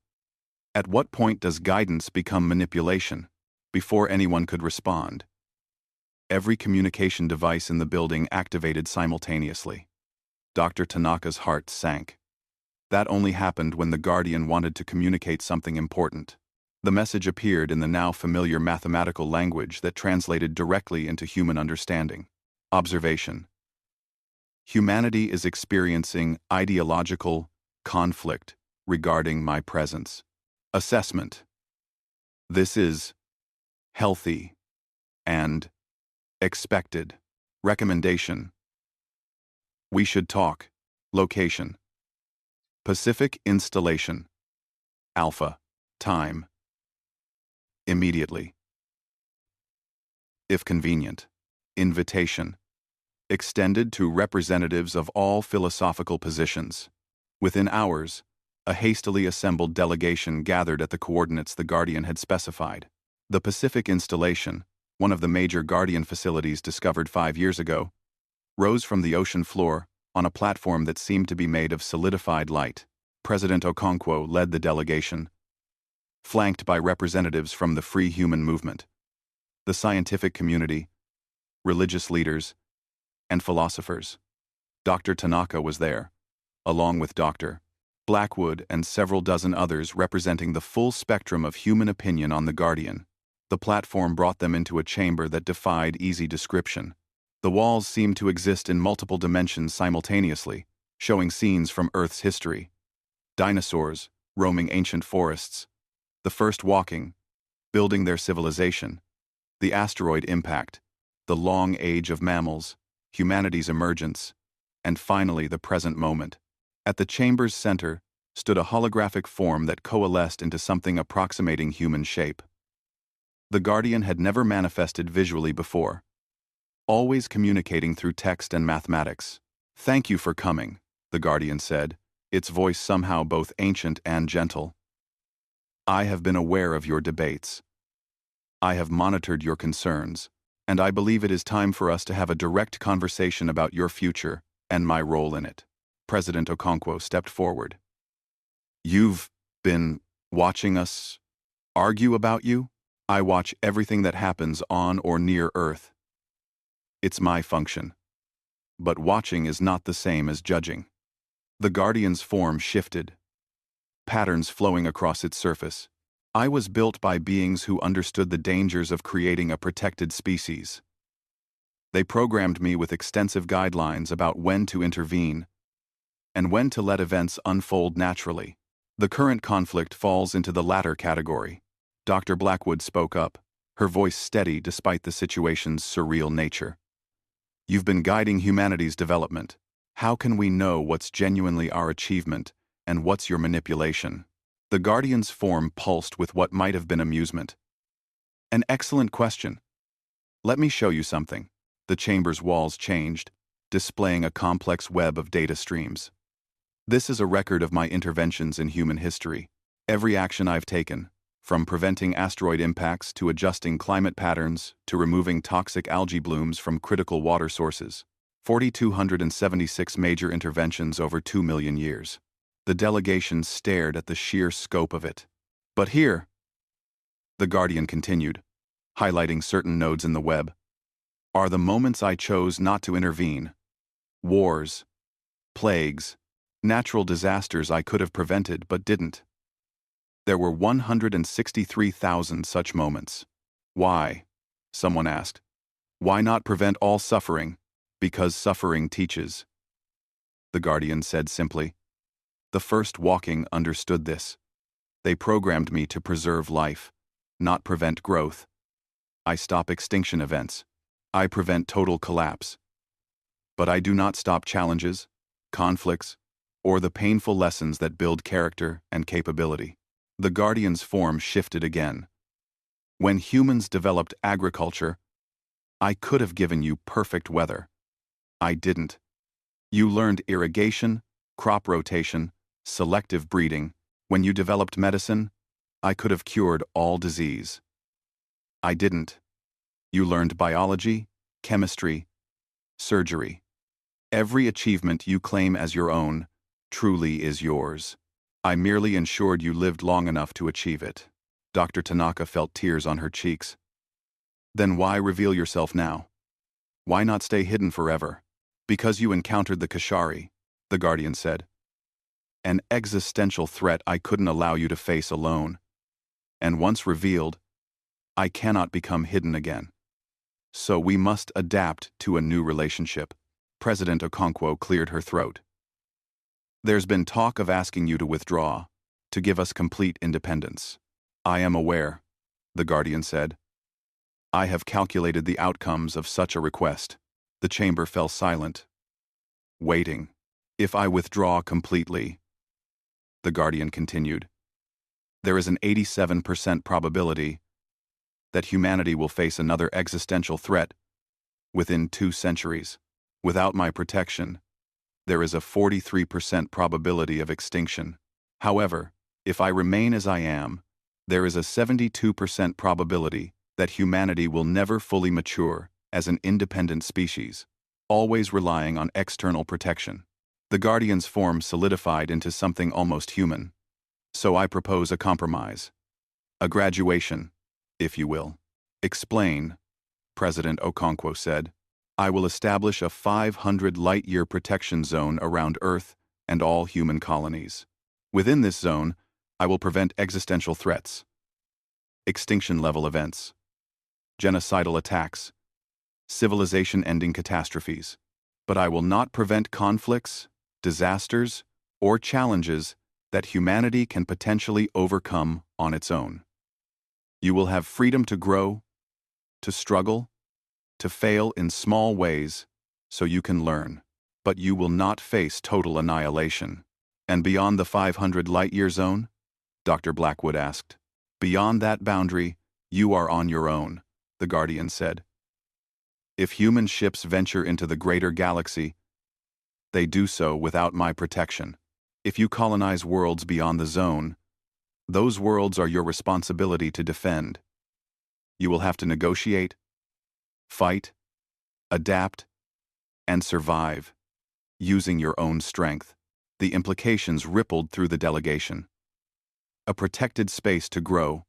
Speaker 1: At what point does guidance become manipulation? Before anyone could respond, every communication device in the building activated simultaneously. Dr. Tanaka's heart sank. That only happened when the Guardian wanted to communicate something important. The message appeared in the now familiar mathematical language that translated directly into human understanding. Observation. Humanity is experiencing ideological conflict regarding my presence. Assessment. This is healthy and expected. Recommendation. We should talk. Location. Pacific Installation. Alpha. Time. Immediately. If convenient. Invitation. Extended to representatives of all philosophical positions. Within hours, a hastily assembled delegation gathered at the coordinates the Guardian had specified. The Pacific Installation, one of the major Guardian facilities discovered 5 years ago, rose from the ocean floor on a platform that seemed to be made of solidified light. President Okonkwo led the delegation, flanked by representatives from the free human movement, the scientific community, religious leaders, and philosophers. Dr. Tanaka was there, along with Dr. Blackwood and several dozen others representing the full spectrum of human opinion on the Guardian. The platform brought them into a chamber that defied easy description. The walls seemed to exist in multiple dimensions simultaneously, showing scenes from Earth's history. Dinosaurs, roaming ancient forests, the first walking, building their civilization, the asteroid impact, the long age of mammals, humanity's emergence, and finally the present moment. At the chamber's center stood a holographic form that coalesced into something approximating human shape. The Guardian had never manifested visually before, always communicating through text and mathematics. "Thank you for coming," the Guardian said, its voice somehow both ancient and gentle. "I have been aware of your debates. I have monitored your concerns, and I believe it is time for us to have a direct conversation about your future and my role in it." President Okonkwo stepped forward. "You've been watching us argue about you? I watch everything that happens on or near Earth. It's my function. But watching is not the same as judging." The Guardian's form shifted, patterns flowing across its surface. "I was built by beings who understood the dangers of creating a protected species. They programmed me with extensive guidelines about when to intervene and when to let events unfold naturally. The current conflict falls into the latter category." Dr. Blackwood spoke up, her voice steady despite the situation's surreal nature. "You've been guiding humanity's development. How can we know what's genuinely our achievement and what's your manipulation?" The Guardian's form pulsed with what might have been amusement. "An excellent question. Let me show you something." The chamber's walls changed, displaying a complex web of data streams. "This is a record of my interventions in human history. Every action I've taken, from preventing asteroid impacts to adjusting climate patterns to removing toxic algae blooms from critical water sources. 4,276 major interventions over 2 million years. The delegation stared at the sheer scope of it. "But here," the Guardian continued, highlighting certain nodes in the web, "are the moments I chose not to intervene. Wars, plagues, natural disasters I could have prevented but didn't. There were 163,000 such moments. Why?" someone asked. "Why not prevent all suffering? Because suffering teaches." The Guardian said simply. "The first walking understood this. They programmed me to preserve life, not prevent growth. I stop extinction events. I prevent total collapse. But I do not stop challenges, conflicts, or the painful lessons that build character and capability. The Guardian's form shifted again. When humans developed agriculture, I could have given you perfect weather. I didn't. You learned irrigation, crop rotation, selective breeding. When you developed medicine, I could have cured all disease. I didn't. You learned biology, chemistry, surgery. Every achievement you claim as your own truly is yours. I merely ensured you lived long enough to achieve it. Dr. Tanaka felt tears on her cheeks. Then why reveal yourself now? Why not stay hidden forever? Because you encountered the Kashari, the Guardian said. An existential threat I couldn't allow you to face alone. And once revealed, I cannot become hidden again. So we must adapt to a new relationship. President Okonkwo cleared her throat. There's been talk of asking you to withdraw, to give us complete independence. I am aware, the Guardian said. I have calculated the outcomes of such a request. The chamber fell silent, waiting. If I withdraw completely, the Guardian continued, there is an 87% probability that humanity will face another existential threat within 2 centuries. Without my protection, there is a 43% probability of extinction. However, if I remain as I am, there is a 72% probability that humanity will never fully mature as an independent species, always relying on external protection. The Guardian's form solidified into something almost human. So I propose a compromise. A graduation, if you will. Explain, President Okonkwo said. I will establish a 500 light-year protection zone around Earth and all human colonies. Within this zone, I will prevent existential threats, extinction-level events, genocidal attacks, civilization-ending catastrophes. But I will not prevent conflicts, disasters, or challenges that humanity can potentially overcome on its own. You will have freedom to grow, to struggle, to fail in small ways so you can learn. But you will not face total annihilation. And beyond the 500 light-year zone? Dr. Blackwood asked. Beyond that boundary, you are on your own, the Guardian said. If human ships venture into the greater galaxy, they do so without my protection. If you colonize worlds beyond the zone, those worlds are your responsibility to defend. You will have to negotiate, fight, adapt, and survive, using your own strength. The implications rippled through the delegation. A protected space to grow,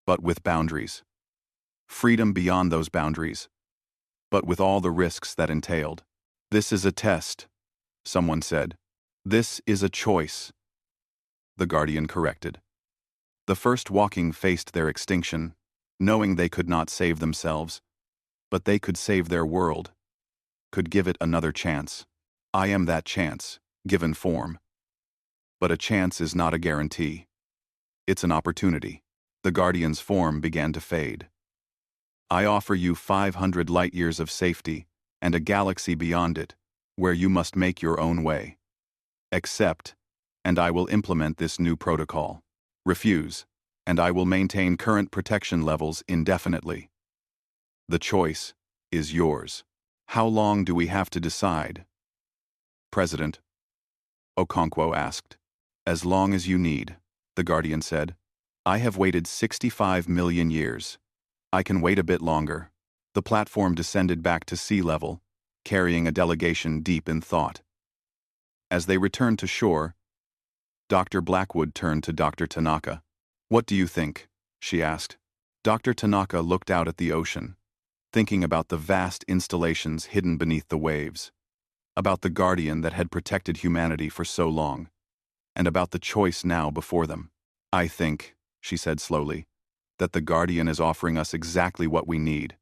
Speaker 1: but with boundaries. Freedom beyond those boundaries, but with all the risks that entailed. This is a test, someone said. This is a choice, the Guardian corrected. The first walking faced their extinction, knowing they could not save themselves, but they could save their world, could give it another chance. I am that chance, given form. But a chance is not a guarantee. It's an opportunity. The Guardian's form began to fade. I offer you 500 light-years of safety and a galaxy beyond it, where you must make your own way. Accept, and I will implement this new protocol. Refuse, and I will maintain current protection levels indefinitely. The choice is yours. How long do we have to decide? President Okonkwo asked. As long as you need, the Guardian said. I have waited 65 million years. I can wait a bit longer. The platform descended back to sea level, carrying a delegation deep in thought. As they returned to shore, Dr. Blackwood turned to Dr. Tanaka. What do you think? She asked. Dr. Tanaka looked out at the ocean, thinking about the vast installations hidden beneath the waves, about the Guardian that had protected humanity for so long, and about the choice now before them. I think, she said slowly, that the Guardian is offering us exactly what we need.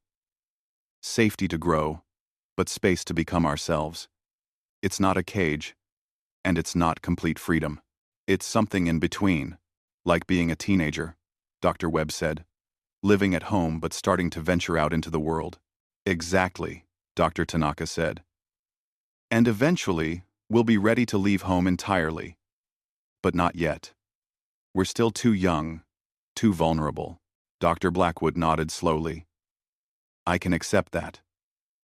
Speaker 1: Safety to grow, but space to become ourselves. It's not a cage, and it's not complete freedom. It's something in between, like being a teenager, Dr. Webb said, living at home but starting to venture out into the world. Exactly, Dr. Tanaka said. And eventually, we'll be ready to leave home entirely. But not yet. We're still too young, too vulnerable. Dr. Blackwood nodded slowly. I can accept that.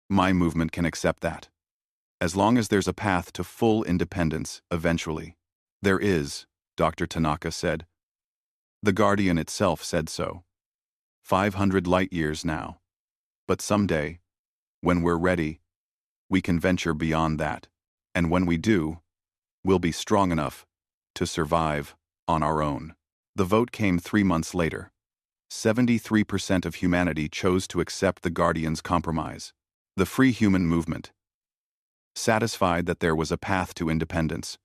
Speaker 1: My movement can accept that. As long as there's a path to full independence, eventually. There is, Dr. Tanaka said. The Guardian itself said so. 500 light-years now. But someday, when we're ready, we can venture beyond that. And when we do, we'll be strong enough to survive on our own. The vote came 3 months later. 73% of humanity chose to accept the Guardian's compromise. The free human movement, satisfied that there was a path to independence,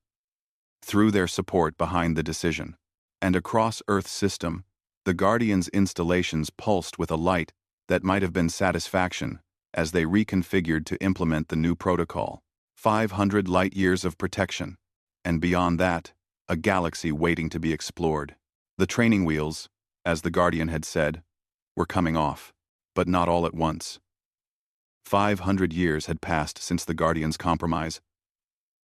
Speaker 1: threw their support behind the decision. And across Earth's system, the Guardian's installations pulsed with a light that might have been satisfaction as they reconfigured to implement the new protocol. 500 light-years of protection, and beyond that, a galaxy waiting to be explored. The training wheels, as the Guardian had said, were coming off, but not all at once. 500 years had passed since the Guardian's compromise,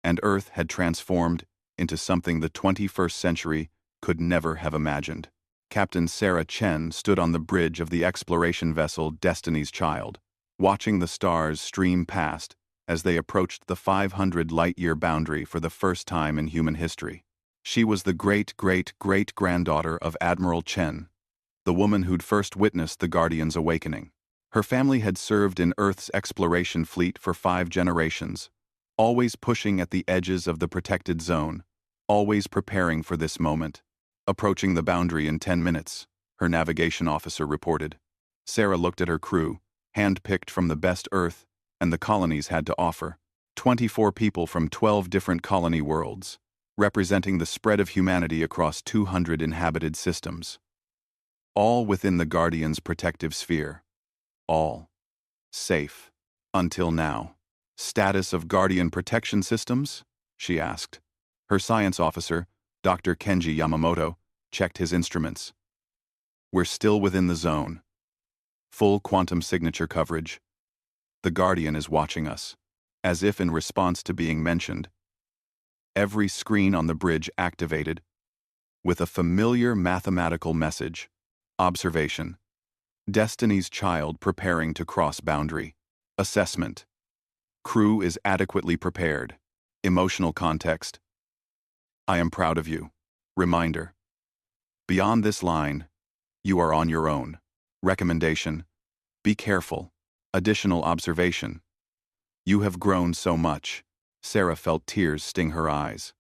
Speaker 1: and Earth had transformed into something the 21st century could never have imagined. Captain Sarah Chen stood on the bridge of the exploration vessel Destiny's Child, watching the stars stream past as they approached the 500 light-year boundary for the first time in human history. She was the great-great-great-granddaughter of Admiral Chen, the woman who'd first witnessed the Guardian's awakening. Her family had served in Earth's exploration fleet for 5 generations, always pushing at the edges of the protected zone, always preparing for this moment. Approaching the boundary in 10 minutes, her navigation officer reported. Sarah looked at her crew, hand-picked from the best Earth and the colonies had to offer. 24 people from 12 different colony worlds, representing the spread of humanity across 200 inhabited systems. All within the Guardian's protective sphere. All safe. Until now. Status of Guardian protection systems? She asked. Her science officer, Dr. Kenji Yamamoto, checked his instruments. We're still within the zone. Full quantum signature coverage. The Guardian is watching us, as if in response to being mentioned. Every screen on the bridge activated, with a familiar mathematical message. Observation. Destiny's Child preparing to cross boundary. Assessment. Crew is adequately prepared. Emotional context. I am proud of you. Reminder. Beyond this line, you are on your own. Recommendation. Be careful. Additional observation. You have grown so much. Sarah felt tears sting her eyes.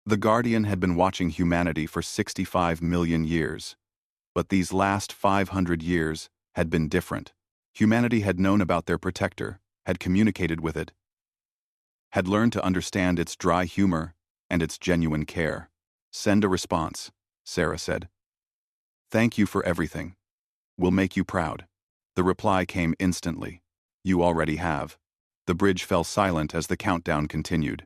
Speaker 1: The Guardian had been watching humanity for 65 million years. But these last 500 years had been different. Humanity had known about their protector, had communicated with it, had learned to understand its dry humor and its genuine care. Send a response, Sarah said. Thank you for everything. We'll make you proud. The reply came instantly. You already have. The bridge fell silent as the countdown continued.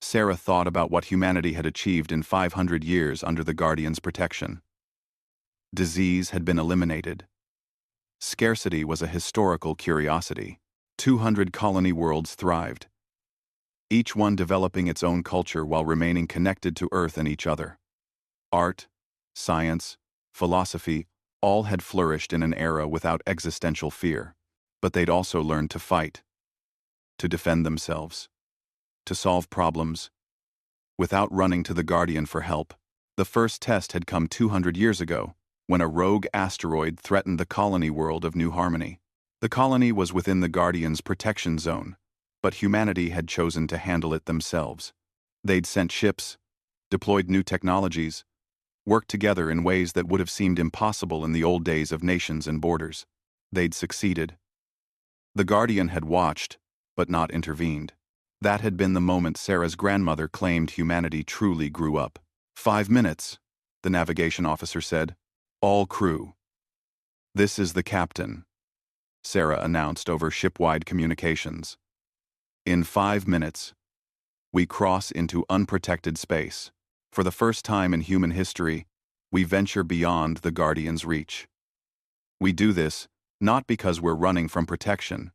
Speaker 1: Sarah thought about what humanity had achieved in 500 years under the Guardian's protection. Disease had been eliminated. Scarcity was a historical curiosity. 200 colony worlds thrived, each one developing its own culture while remaining connected to Earth and each other. Art, science, philosophy, all had flourished in an era without existential fear. But they'd also learned to fight, to defend themselves, to solve problems, without running to the Guardian for help. The first test had come 200 years ago, when a rogue asteroid threatened the colony world of New Harmony. The colony was within the Guardian's protection zone, but humanity had chosen to handle it themselves. They'd sent ships, deployed new technologies, worked together in ways that would have seemed impossible in the old days of nations and borders. They'd succeeded. The Guardian had watched, but not intervened. That had been the moment Sarah's grandmother claimed humanity truly grew up. 5 minutes, the navigation officer said. All crew. This is the captain, Sarah announced over ship-wide communications. In 5 minutes, we cross into unprotected space. For the first time in human history, we venture beyond the Guardian's reach. We do this not because we're running from protection,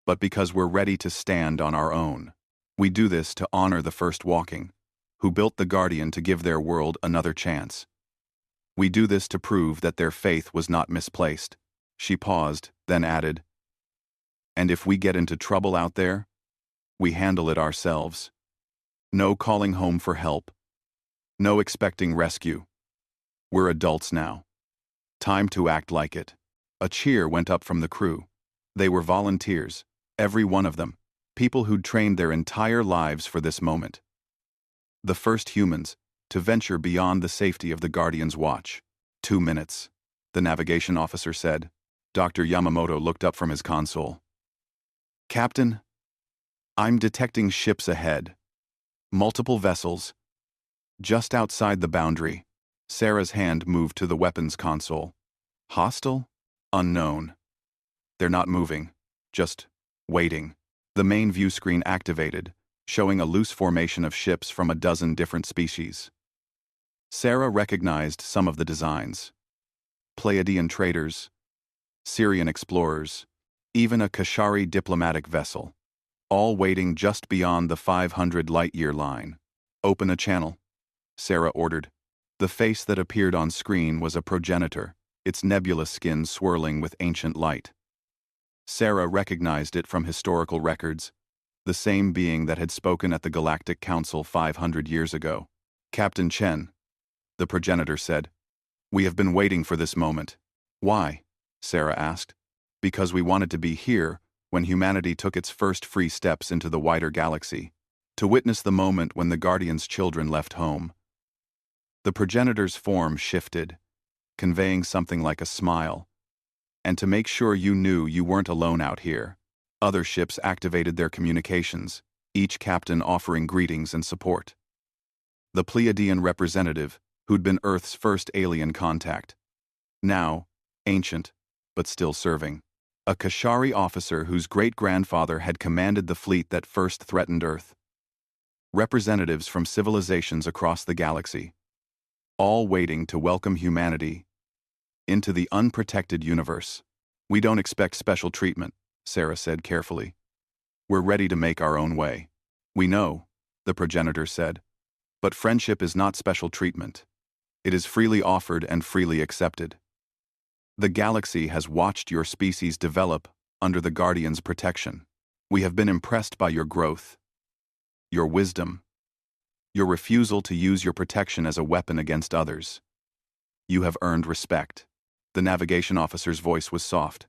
Speaker 1: but because we're ready to stand on our own. We do this to honor the first walking, who built the Guardian to give their world another chance. We do this to prove that their faith was not misplaced. She paused, then added, and if we get into trouble out there, we handle it ourselves. No calling home for help. No expecting rescue. We're adults now. Time to act like it. A cheer went up from the crew. They were volunteers, every one of them, people who'd trained their entire lives for this moment. The first humans to venture beyond the safety of the Guardian's watch. 2 minutes, the navigation officer said. Dr. Yamamoto looked up from his console. Captain, I'm detecting ships ahead. Multiple vessels. Just outside the boundary. Sarah's hand moved to the weapons console. Hostile? Unknown. They're not moving, just waiting. The main view screen activated, showing a loose formation of ships from a dozen different species. Sarah recognized some of the designs. Pleiadian traders, Syrian explorers, even a Kashari diplomatic vessel, all waiting just beyond the 500 light-year line. Open a channel, Sarah ordered. The face that appeared on screen was a progenitor, its nebulous skin swirling with ancient light. Sarah recognized it from historical records, the same being that had spoken at the Galactic Council 500 years ago. Captain Chen, the progenitor said, we have been waiting for this moment. Why? Sarah asked. Because we wanted to be here when humanity took its first free steps into the wider galaxy, to witness the moment when the Guardian's children left home. The progenitor's form shifted, conveying something like a smile, and to make sure you knew you weren't alone out here. Other ships activated their communications, each captain offering greetings and support. The Pleiadian representative, who'd been Earth's first alien contact. Now, ancient, but still serving. A Kashari officer whose great-grandfather had commanded the fleet that first threatened Earth. Representatives from civilizations across the galaxy, all waiting to welcome humanity into the unprotected universe. We don't expect special treatment, Sarah said carefully. We're ready to make our own way. We know, the progenitor said, but friendship is not special treatment. It is freely offered and freely accepted. The galaxy has watched your species develop under the Guardian's protection. We have been impressed by your growth, your wisdom, your refusal to use your protection as a weapon against others. You have earned respect. The navigation officer's voice was soft.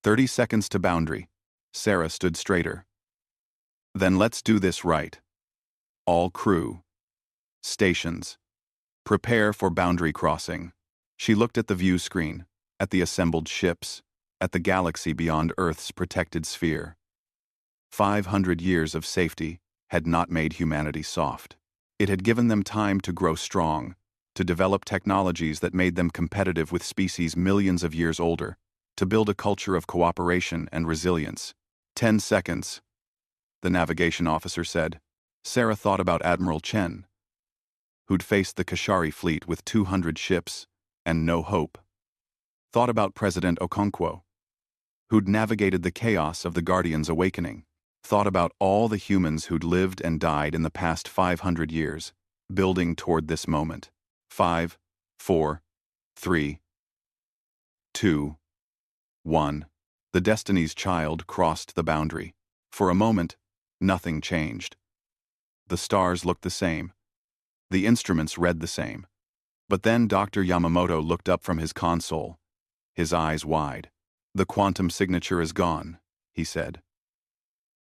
Speaker 1: 30 seconds to boundary. Sarah stood straighter. Then let's do this right. All crew. Stations. Prepare for boundary crossing. She looked at the view screen, at the assembled ships, at the galaxy beyond Earth's protected sphere. 500 years of safety had not made humanity soft. It had given them time to grow strong, to develop technologies that made them competitive with species millions of years older, to build a culture of cooperation and resilience. 10 seconds, the navigation officer said. Sarah thought about Admiral Chen, who'd faced the Kashari fleet with 200 ships and no hope. Thought about President Okonkwo, who'd navigated the chaos of the Guardian's awakening. Thought about all the humans who'd lived and died in the past 500 years, building toward this moment. 5, 4, 3, 2, 1. The Destiny's Child crossed the boundary. For a moment, nothing changed. The stars looked the same. The instruments read the same. But then Dr. Yamamoto looked up from his console, his eyes wide. The quantum signature is gone, he said.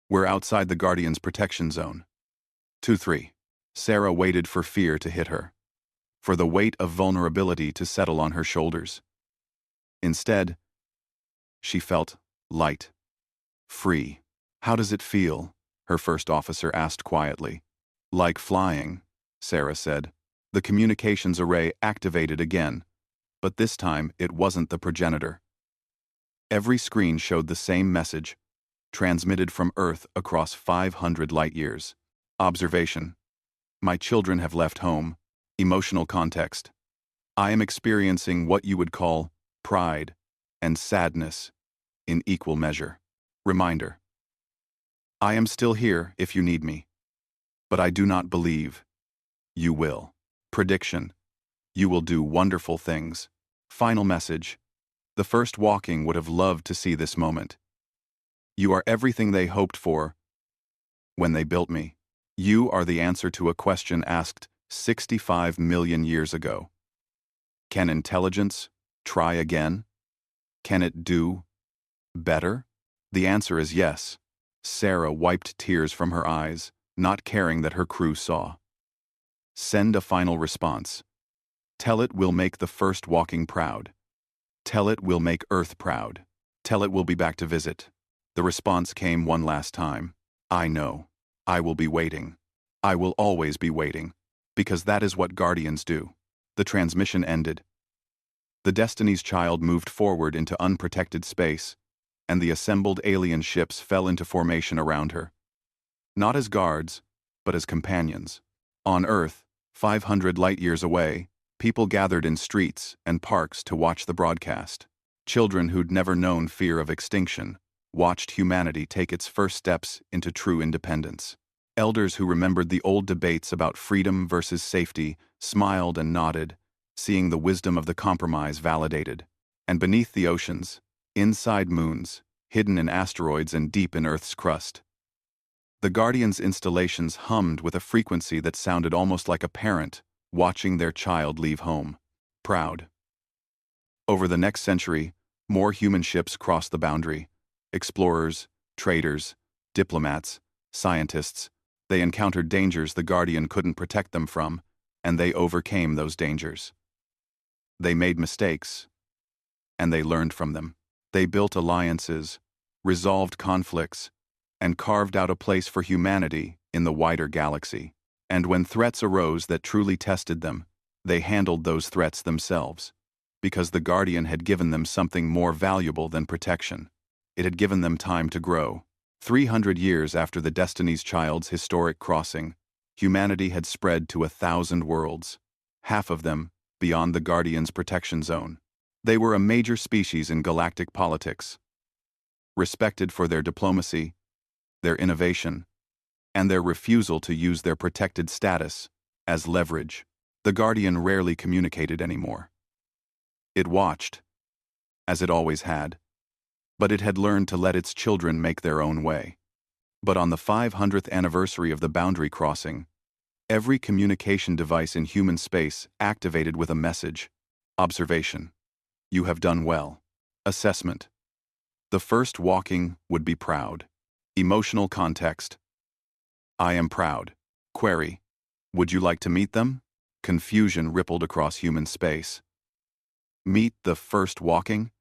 Speaker 1: We're outside the Guardian's protection zone. 2-3. Sarah waited for fear to hit her, for the weight of vulnerability to settle on her shoulders. Instead, she felt light, free. How does it feel? Her first officer asked quietly. Like flying, Sarah said. The communications array activated again, but this time it wasn't the progenitor. Every screen showed the same message, transmitted from Earth across 500 light-years. Observation. My children have left home. Emotional context. I am experiencing what you would call pride and sadness in equal measure. Reminder. I am still here if you need me. But I do not believe you will. Prediction. You will do wonderful things. Final message. The first walking would have loved to see this moment. You are everything they hoped for when they built me. You are the answer to a question asked 65 million years ago. Can intelligence try again? Can it do better? The answer is yes. Sarah wiped tears from her eyes, not caring that her crew saw. Send a final response. Tell it we'll make the first walking proud. Tell it we'll make Earth proud. Tell it we'll be back to visit. The response came one last time. I know. I will be waiting. I will always be waiting. Because that is what Guardians do. The transmission ended. The Destiny's Child moved forward into unprotected space, and the assembled alien ships fell into formation around her. Not as guards, but as companions. On Earth, 500 light-years away, people gathered in streets and parks to watch the broadcast. Children who'd never known fear of extinction watched humanity take its first steps into true independence. Elders who remembered the old debates about freedom versus safety smiled and nodded, seeing the wisdom of the compromise validated. And beneath the oceans, inside moons, hidden in asteroids and deep in Earth's crust, the Guardians' installations hummed with a frequency that sounded almost like a parent watching their child leave home. Proud. Over the next century, more human ships crossed the boundary. Explorers, traders, diplomats, scientists. They encountered dangers the Guardian couldn't protect them from, and they overcame those dangers. They made mistakes, and they learned from them. They built alliances, resolved conflicts, and carved out a place for humanity in the wider galaxy. And when threats arose that truly tested them, they handled those threats themselves, because the Guardian had given them something more valuable than protection. It had given them time to grow. 300 years after the Destiny's Child's historic crossing, humanity had spread to 1,000 worlds, half of them beyond the Guardian's protection zone. They were a major species in galactic politics, respected for their diplomacy, their innovation, and their refusal to use their protected status as leverage. The Guardian rarely communicated anymore. It watched, as it always had, but it had learned to let its children make their own way. But on the 500th anniversary of the boundary crossing, every communication device in human space activated with a message. Observation. You have done well. Assessment. The first walking would be proud. Emotional context. I am proud. Query. Would you like to meet them? Confusion rippled across human space. Meet the first walking?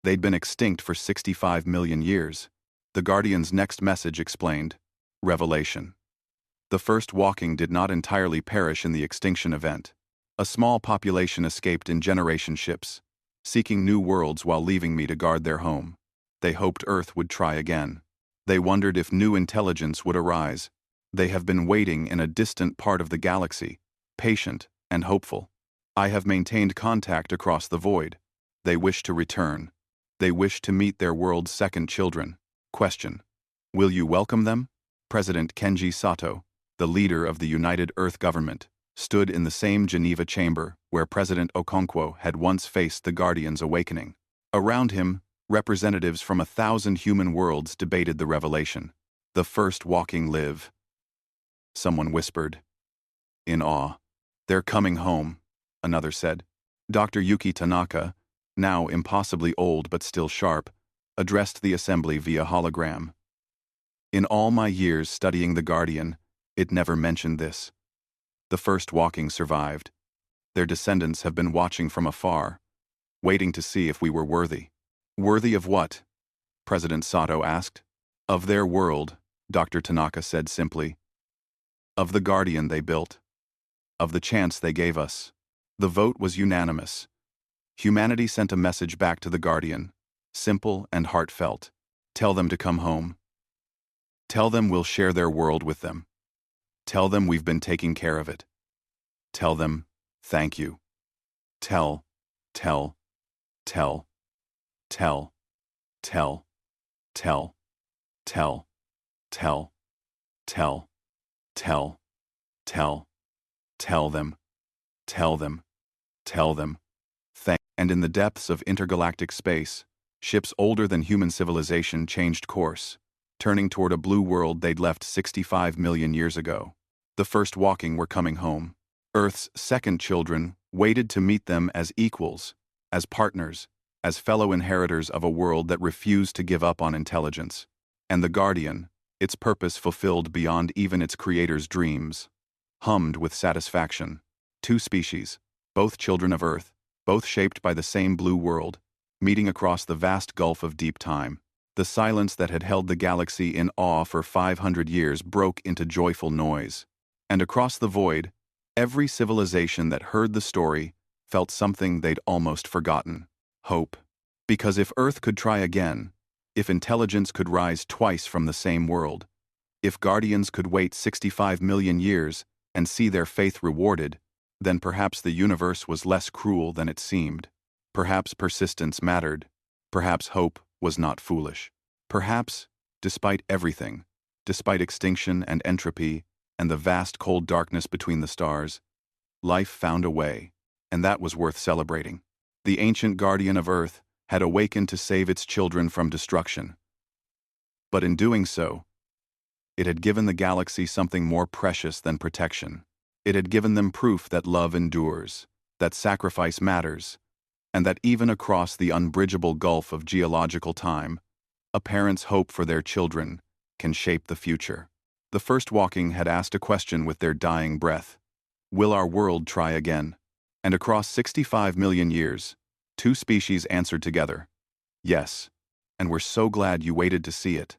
Speaker 1: They'd been extinct for 65 million years. The Guardian's next message explained. Revelation. The first walking did not entirely perish in the extinction event. A small population escaped in generation ships, seeking new worlds while leaving me to guard their home. They hoped Earth would try again. They wondered if new intelligence would arise. They have been waiting in a distant part of the galaxy, patient and hopeful. I have maintained contact across the void. They wish to return. They wish to meet their world's second children. Question. Will you welcome them? President Kenji Sato, the leader of the United Earth Government, stood in the same Geneva chamber where President Okonkwo had once faced the Guardian's awakening. Around him, representatives from 1,000 human worlds debated the revelation. The first walking live. Someone whispered. In awe. They're coming home, another said. Dr. Yuki Tanaka, now impossibly old but still sharp, addressed the assembly via hologram. In all my years studying the Guardian, it never mentioned this. The first walking survived. Their descendants have been watching from afar, waiting to see if we were worthy. Worthy of what? President Sato asked. Of their world, Dr. Tanaka said simply. Of the Guardian they built. Of the chance they gave us. The vote was unanimous. Humanity sent a message back to the Guardian, simple and heartfelt. Tell them to come home. Tell them we'll share their world with them. Tell them we've been taking care of it. Tell them, thank you. Tell, tell, tell, tell, tell, tell, tell. Tell, tell, tell, tell, tell them, tell them, tell them. And in the depths of intergalactic space, ships older than human civilization changed course, turning toward a blue world they'd left 65 million years ago. The first walking were coming home. Earth's second children waited to meet them as equals, as partners, as fellow inheritors of a world that refused to give up on intelligence. And the Guardian, its purpose fulfilled beyond even its creator's dreams, hummed with satisfaction. Two species, both children of Earth, both shaped by the same blue world, meeting across the vast gulf of deep time. The silence that had held the galaxy in awe for 500 years broke into joyful noise. And across the void, every civilization that heard the story felt something they'd almost forgotten: hope. Because if Earth could try again, if intelligence could rise twice from the same world, if Guardians could wait 65 million years and see their faith rewarded, then perhaps the universe was less cruel than it seemed. Perhaps persistence mattered. Perhaps hope was not foolish. Perhaps, despite everything, despite extinction and entropy and the vast cold darkness between the stars, life found a way, and that was worth celebrating. The ancient guardian of Earth had awakened to save its children from destruction. But in doing so, it had given the galaxy something more precious than protection. It had given them proof that love endures, that sacrifice matters, and that even across the unbridgeable gulf of geological time, a parent's hope for their children can shape the future. The first walking had asked a question with their dying breath: will our world try again? And across 65 million years, two species answered together: yes, and we're so glad you waited to see it.